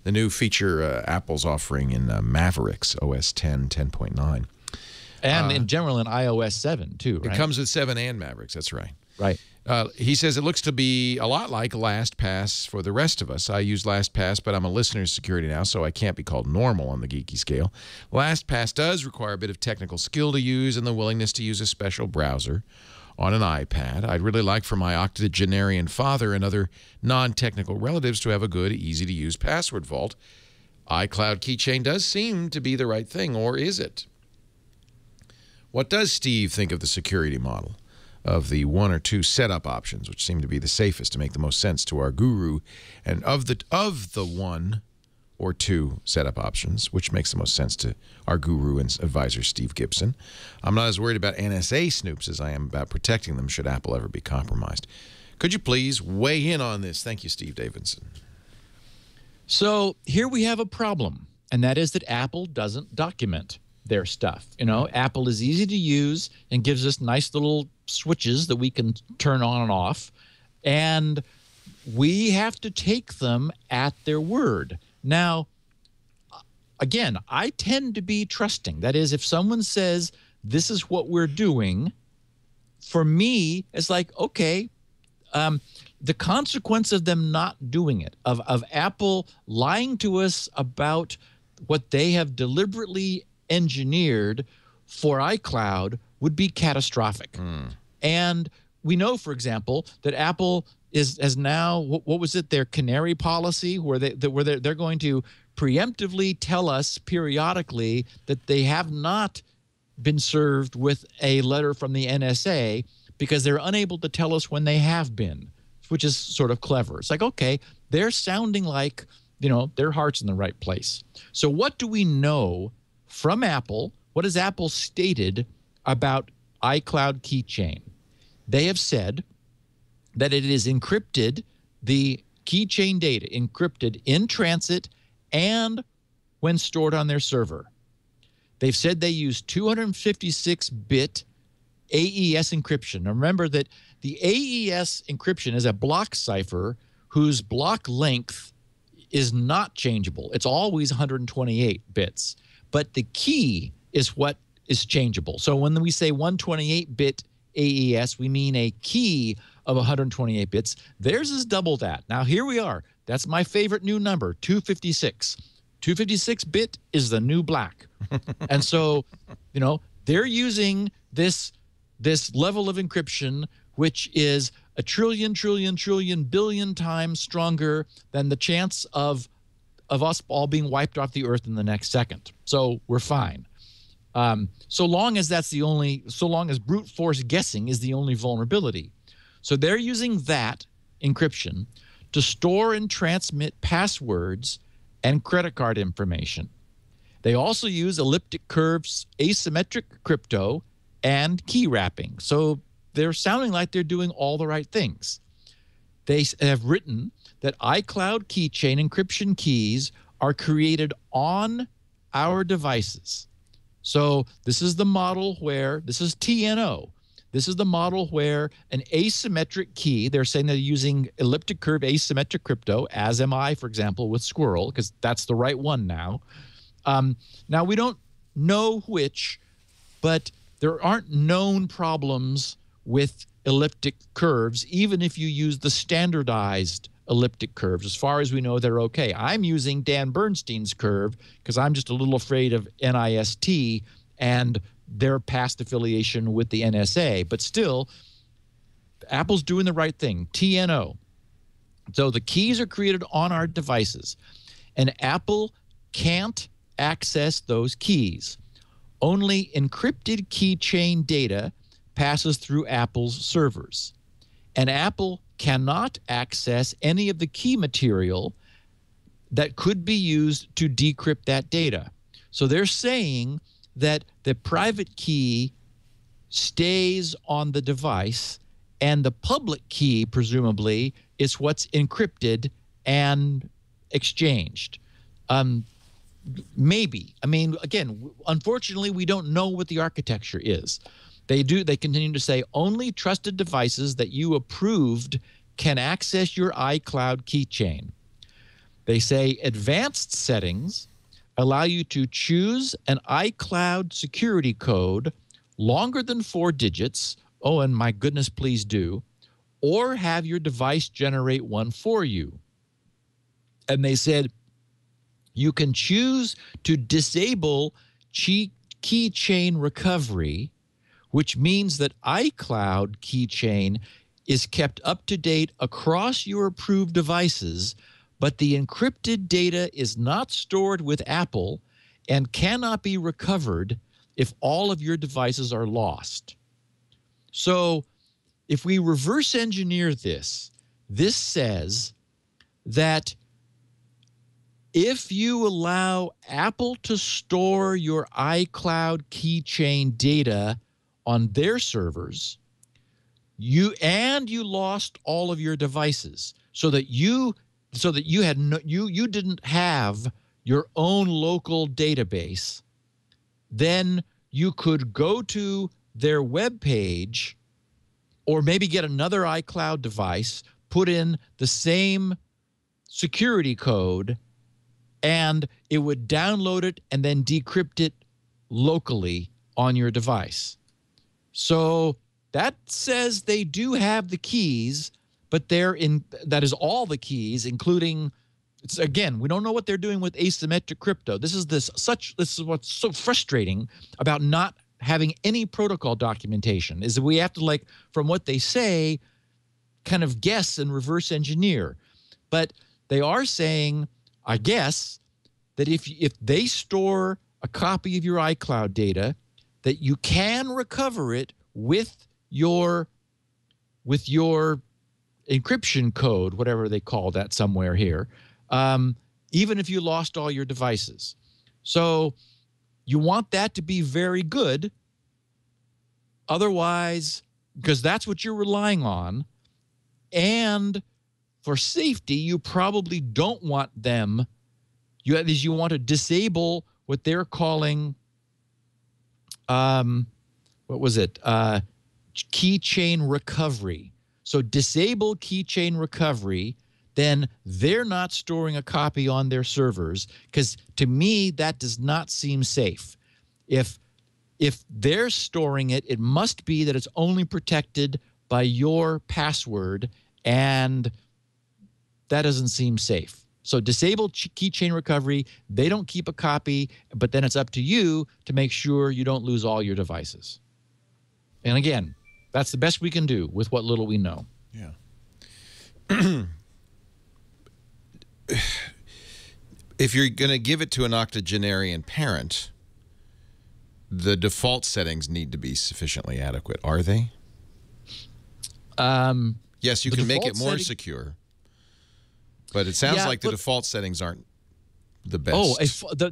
the new feature Apple's offering in Mavericks OS 10, 10.9. And in general in iOS 7, too, right? It comes with 7 and Mavericks, that's right. Right. He says it looks to be a lot like LastPass for the rest of us. I use LastPass, but I'm a listener to security now, so I can't be called normal on the geeky scale. LastPass does require a bit of technical skill to use and the willingness to use a special browser on an iPad. I'd really like for my octogenarian father and other non-technical relatives to have a good, easy-to-use password vault. iCloud Keychain does seem to be the right thing, or is it? What does Steve think of the security model of the 1 or 2 setup options, which seem to be the safest to make the most sense to our guru, and of the 1 or 2 setup options, which makes the most sense to our guru and advisor, Steve Gibson? I'm not as worried about NSA snoops as I am about protecting them should Apple ever be compromised. Could you please weigh in on this? Thank you, Steve Davidson. So here we have a problem, and that is that Apple doesn't document their stuff. Apple is easy to use and gives us nice little switches that we can turn on and off, and we have to take them at their word. Now, again, I tend to be trusting. That is, if someone says, this is what we're doing, for me, it's like, okay, the consequence of them not doing it, of Apple lying to us about what they have deliberately engineered for iCloud would be catastrophic. And we know, for example, that Apple has now, what was it, their canary policy, where they're going to preemptively tell us periodically that they have not been served with a letter from the NSA because they're unable to tell us when they have been, which is sort of clever. It's like, okay, they're sounding like, their heart's in the right place. So what do we know from Apple? What has Apple stated about iCloud Keychain? They have said that it is encrypted, the keychain data encrypted in transit and when stored on their server. They've said they use 256-bit AES encryption. Now remember that the AES encryption is a block cipher whose block length is not changeable. It's always 128 bits. But the key is what is changeable. So when we say 128-bit AES, we mean a key of 128 bits. Theirs is double that. Now here we are. That's my favorite new number, 256. 256-bit is the new black. And so, you know, they're using this level of encryption, which is a trillion billion times stronger than the chance of us all being wiped off the earth in the next second. So we're fine. So long as brute force guessing is the only vulnerability. So they're using that encryption to store and transmit passwords and credit card information. They also use elliptic curves, asymmetric crypto, and key wrapping. So they're sounding like they're doing all the right things. They have written that iCloud keychain encryption keys are created on our devices. So this is the model where, this is TNO. This is the model where an asymmetric key, they're saying they're using elliptic curve asymmetric crypto, as am I, for example, with Squirrel, because that's the right one now. Now, we don't know which, but there aren't known problems with elliptic curves, even if you use the standardized elliptic curves. As far as we know, they're okay. I'm using Dan Bernstein's curve because I'm just a little afraid of NIST and their past affiliation with the NSA. But still, Apple's doing the right thing, TNO. So the keys are created on our devices, and Apple can't access those keys. Only encrypted keychain data passes through Apple's servers, and Apple cannot access any of the key material that could be used to decrypt that data. So they're saying that the private key stays on the device, and the public key, presumably, is what's encrypted and exchanged. Maybe. I mean, again, unfortunately, we don't know what the architecture is. They continue to say only trusted devices that you approved can access your iCloud keychain. They say advanced settings allow you to choose an iCloud security code longer than 4 digits. Oh, and my goodness, please do. Or have your device generate one for you. And they said you can choose to disable keychain recovery, which means that iCloud keychain is kept up to date across your approved devices, but the encrypted data is not stored with Apple and cannot be recovered if all of your devices are lost. So if we reverse engineer this, this says that if you allow Apple to store your iCloud keychain data on their servers, you lost all of your devices, so that you didn't have your own local database, then you could go to their web page or maybe get another iCloud device, put in the same security code, and it would download it and then decrypt it locally on your device. So that says they do have the keys, but that is all the keys, including, again, we don't know what they're doing with asymmetric crypto. This is what's so frustrating about not having any protocol documentation, is that we have to, like, from what they say, kind of guess and reverse engineer. But they are saying, I guess, that if they store a copy of your iCloud data, that you can recover it with your encryption code, whatever they call that somewhere here, even if you lost all your devices. So you want that to be very good. Otherwise, because that's what you're relying on, and for safety, you probably don't want them you want to disable what they're calling, what was it? Keychain recovery. So disable keychain recovery, then they're not storing a copy on their servers, because to me that does not seem safe. If they're storing it, it must be that it's only protected by your password, and that doesn't seem safe. So disable keychain recovery. They don't keep a copy, but then it's up to you to make sure you don't lose all your devices. And again, that's the best we can do with what little we know. Yeah. If you're going to give it to an octogenarian parent, the default settings need to be sufficiently adequate, are they? Yes, you can make it more secure, but it sounds like the default settings aren't the best. Oh,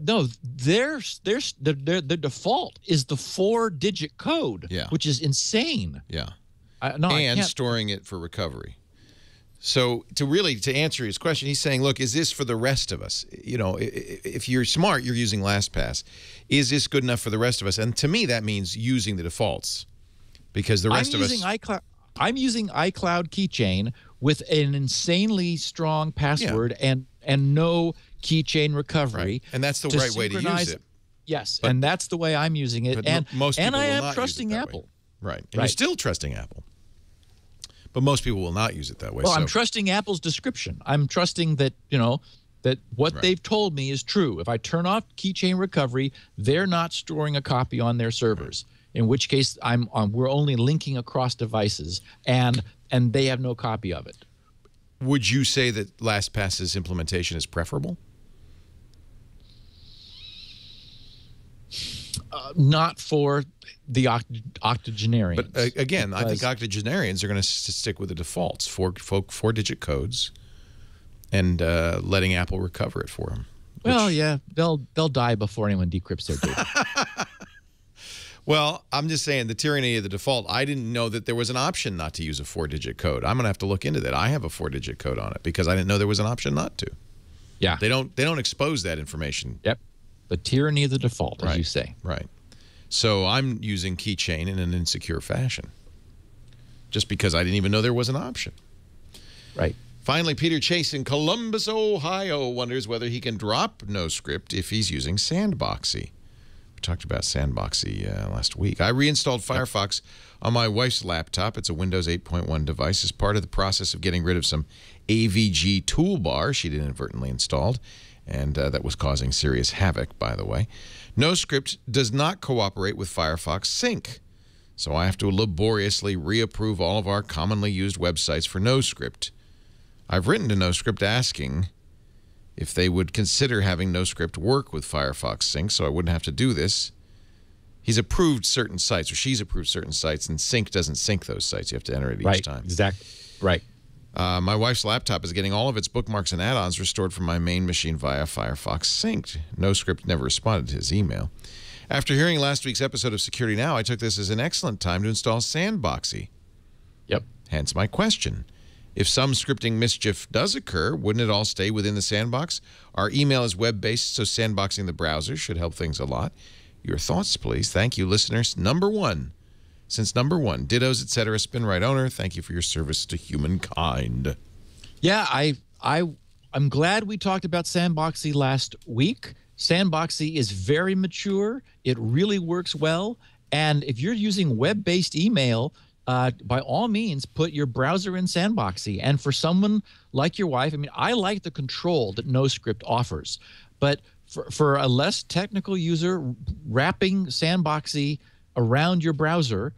no, the default is the 4-digit code, which is insane. Yeah. And storing it for recovery. So to answer his question, he's saying, look, is this for the rest of us? You know, if you're smart, you're using LastPass. Is this good enough for the rest of us? And to me, that means using the defaults, because the rest of us. I'm using iCloud Keychain with an insanely strong password and no keychain recovery. Right. And that's the right way to use it. Yes, and that's the way I'm using it. And I am trusting Apple. Right. And you're still trusting Apple. But most people will not use it that way. Well, I'm trusting Apple's description. I'm trusting that, that what they've told me is true. If I turn off keychain recovery, they're not storing a copy on their servers. In which case, we're only linking across devices, and they have no copy of it. Would you say that LastPass's implementation is preferable? Not for the octogenarians. But again, I think octogenarians are going to stick with the defaults, four-digit codes, and letting Apple recover it for them. Well, yeah, they'll die before anyone decrypts their data. Well, I'm just saying the tyranny of the default. I didn't know that there was an option not to use a 4-digit code. I'm going to have to look into that. I have a 4-digit code on it because I didn't know there was an option not to. Yeah. They don't expose that information. Yep. The tyranny of the default, as you say. Right. So I'm using keychain in an insecure fashion just because I didn't even know there was an option. Right. Finally, Peter Chase in Columbus, Ohio wonders whether he can drop NoScript if he's using Sandboxy. We talked about Sandboxy last week. I reinstalled Firefox on my wife's laptop. It's a Windows 8.1 device as part of the process of getting rid of some AVG toolbar she'd inadvertently installed, and that was causing serious havoc, by the way. NoScript does not cooperate with Firefox Sync, so I have to laboriously reapprove all of our commonly used websites for NoScript. I've written to NoScript asking if they would consider having NoScript work with Firefox Sync so I wouldn't have to do this. He's approved certain sites, or she's approved certain sites, and Sync doesn't sync those sites. You have to enter it each time. Exactly. Right. My wife's laptop is getting all of its bookmarks and add-ons restored from my main machine via Firefox Sync. NoScript never responded to his email. After hearing last week's episode of Security Now, I took this as an excellent time to install Sandboxy. Yep. Hence my question. If some scripting mischief does occur, wouldn't it all stay within the sandbox? Our email is web-based, so sandboxing the browser should help things a lot. Your thoughts, please. Thank you, listeners. Number one. Since number one, dittos, etc. Spin right owner, thank you for your service to humankind. Yeah, I'm glad we talked about Sandboxy last week. Sandboxy is very mature. It really works well. And if you're using web-based email, by all means, put your browser in Sandboxy. And for someone like your wife, I mean, I like the control that NoScript offers. But for a less technical user, wrapping Sandboxy around your browser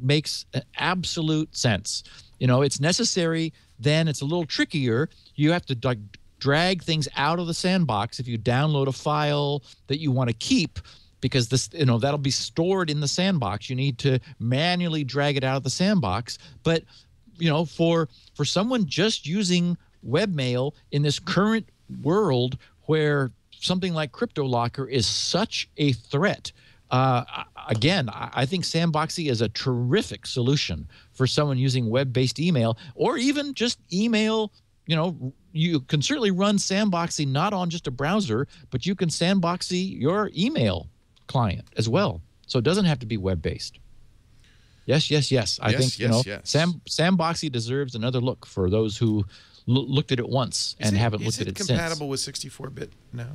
makes absolute sense. You know, it's necessary. Then it's a little trickier. You have to drag things out of the sandbox if you download a file that you want to keep, because this, that'll be stored in the sandbox. You need to manually drag it out of the sandbox. But, for someone just using webmail in this current world where something like CryptoLocker is such a threat, again, I think Sandboxy is a terrific solution for someone using web-based email, or even just email, you can certainly run Sandboxy not on just a browser, but you can Sandboxy your email client as well. So it doesn't have to be web-based. Yes. I think Sandboxy deserves another look for those who looked at it once and haven't looked at it since. Is it compatible with 64-bit now?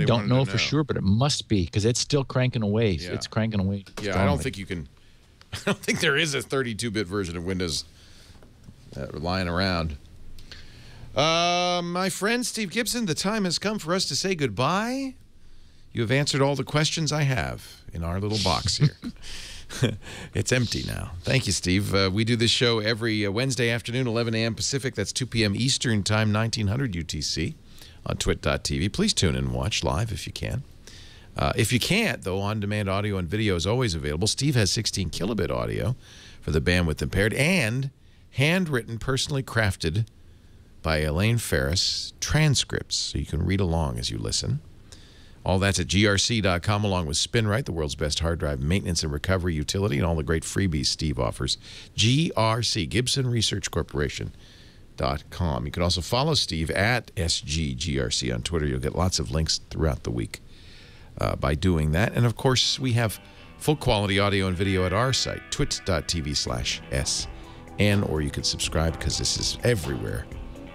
Don't know for sure, but it must be, because it's still cranking away. Yeah. It's cranking away. Yeah, strongly. I don't think you can. I don't think there is a 32-bit version of Windows lying around. My friend Steve Gibson, the time has come for us to say goodbye. You have answered all the questions I have in our little box here. It's empty now. Thank you, Steve. We do this show every Wednesday afternoon, 11 a.m. Pacific. That's 2 p.m. Eastern Time, 1900 UTC on twit.tv. Please tune in and watch live if you can. If you can't, though, on-demand audio and video is always available. Steve has 16 kilobit audio for the bandwidth impaired and handwritten, personally crafted by Elaine Ferris transcripts, so you can read along as you listen. All that's at grc.com, along with SpinRite, the world's best hard drive maintenance and recovery utility, and all the great freebies Steve offers. GRC, Gibson Research Corporation.com. You can also follow Steve at SGGRC on Twitter. You'll get lots of links throughout the week by doing that. And, of course, we have full-quality audio and video at our site, twit.tv/SN, or you can subscribe because this is everywhere.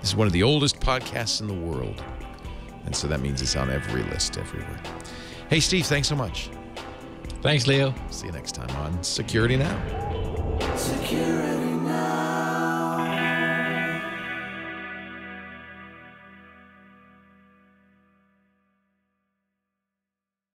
This is one of the oldest podcasts in the world. And so that means it's on every list everywhere. Hey, Steve, thanks so much. Thanks, Leo. See you next time on Security Now. Security.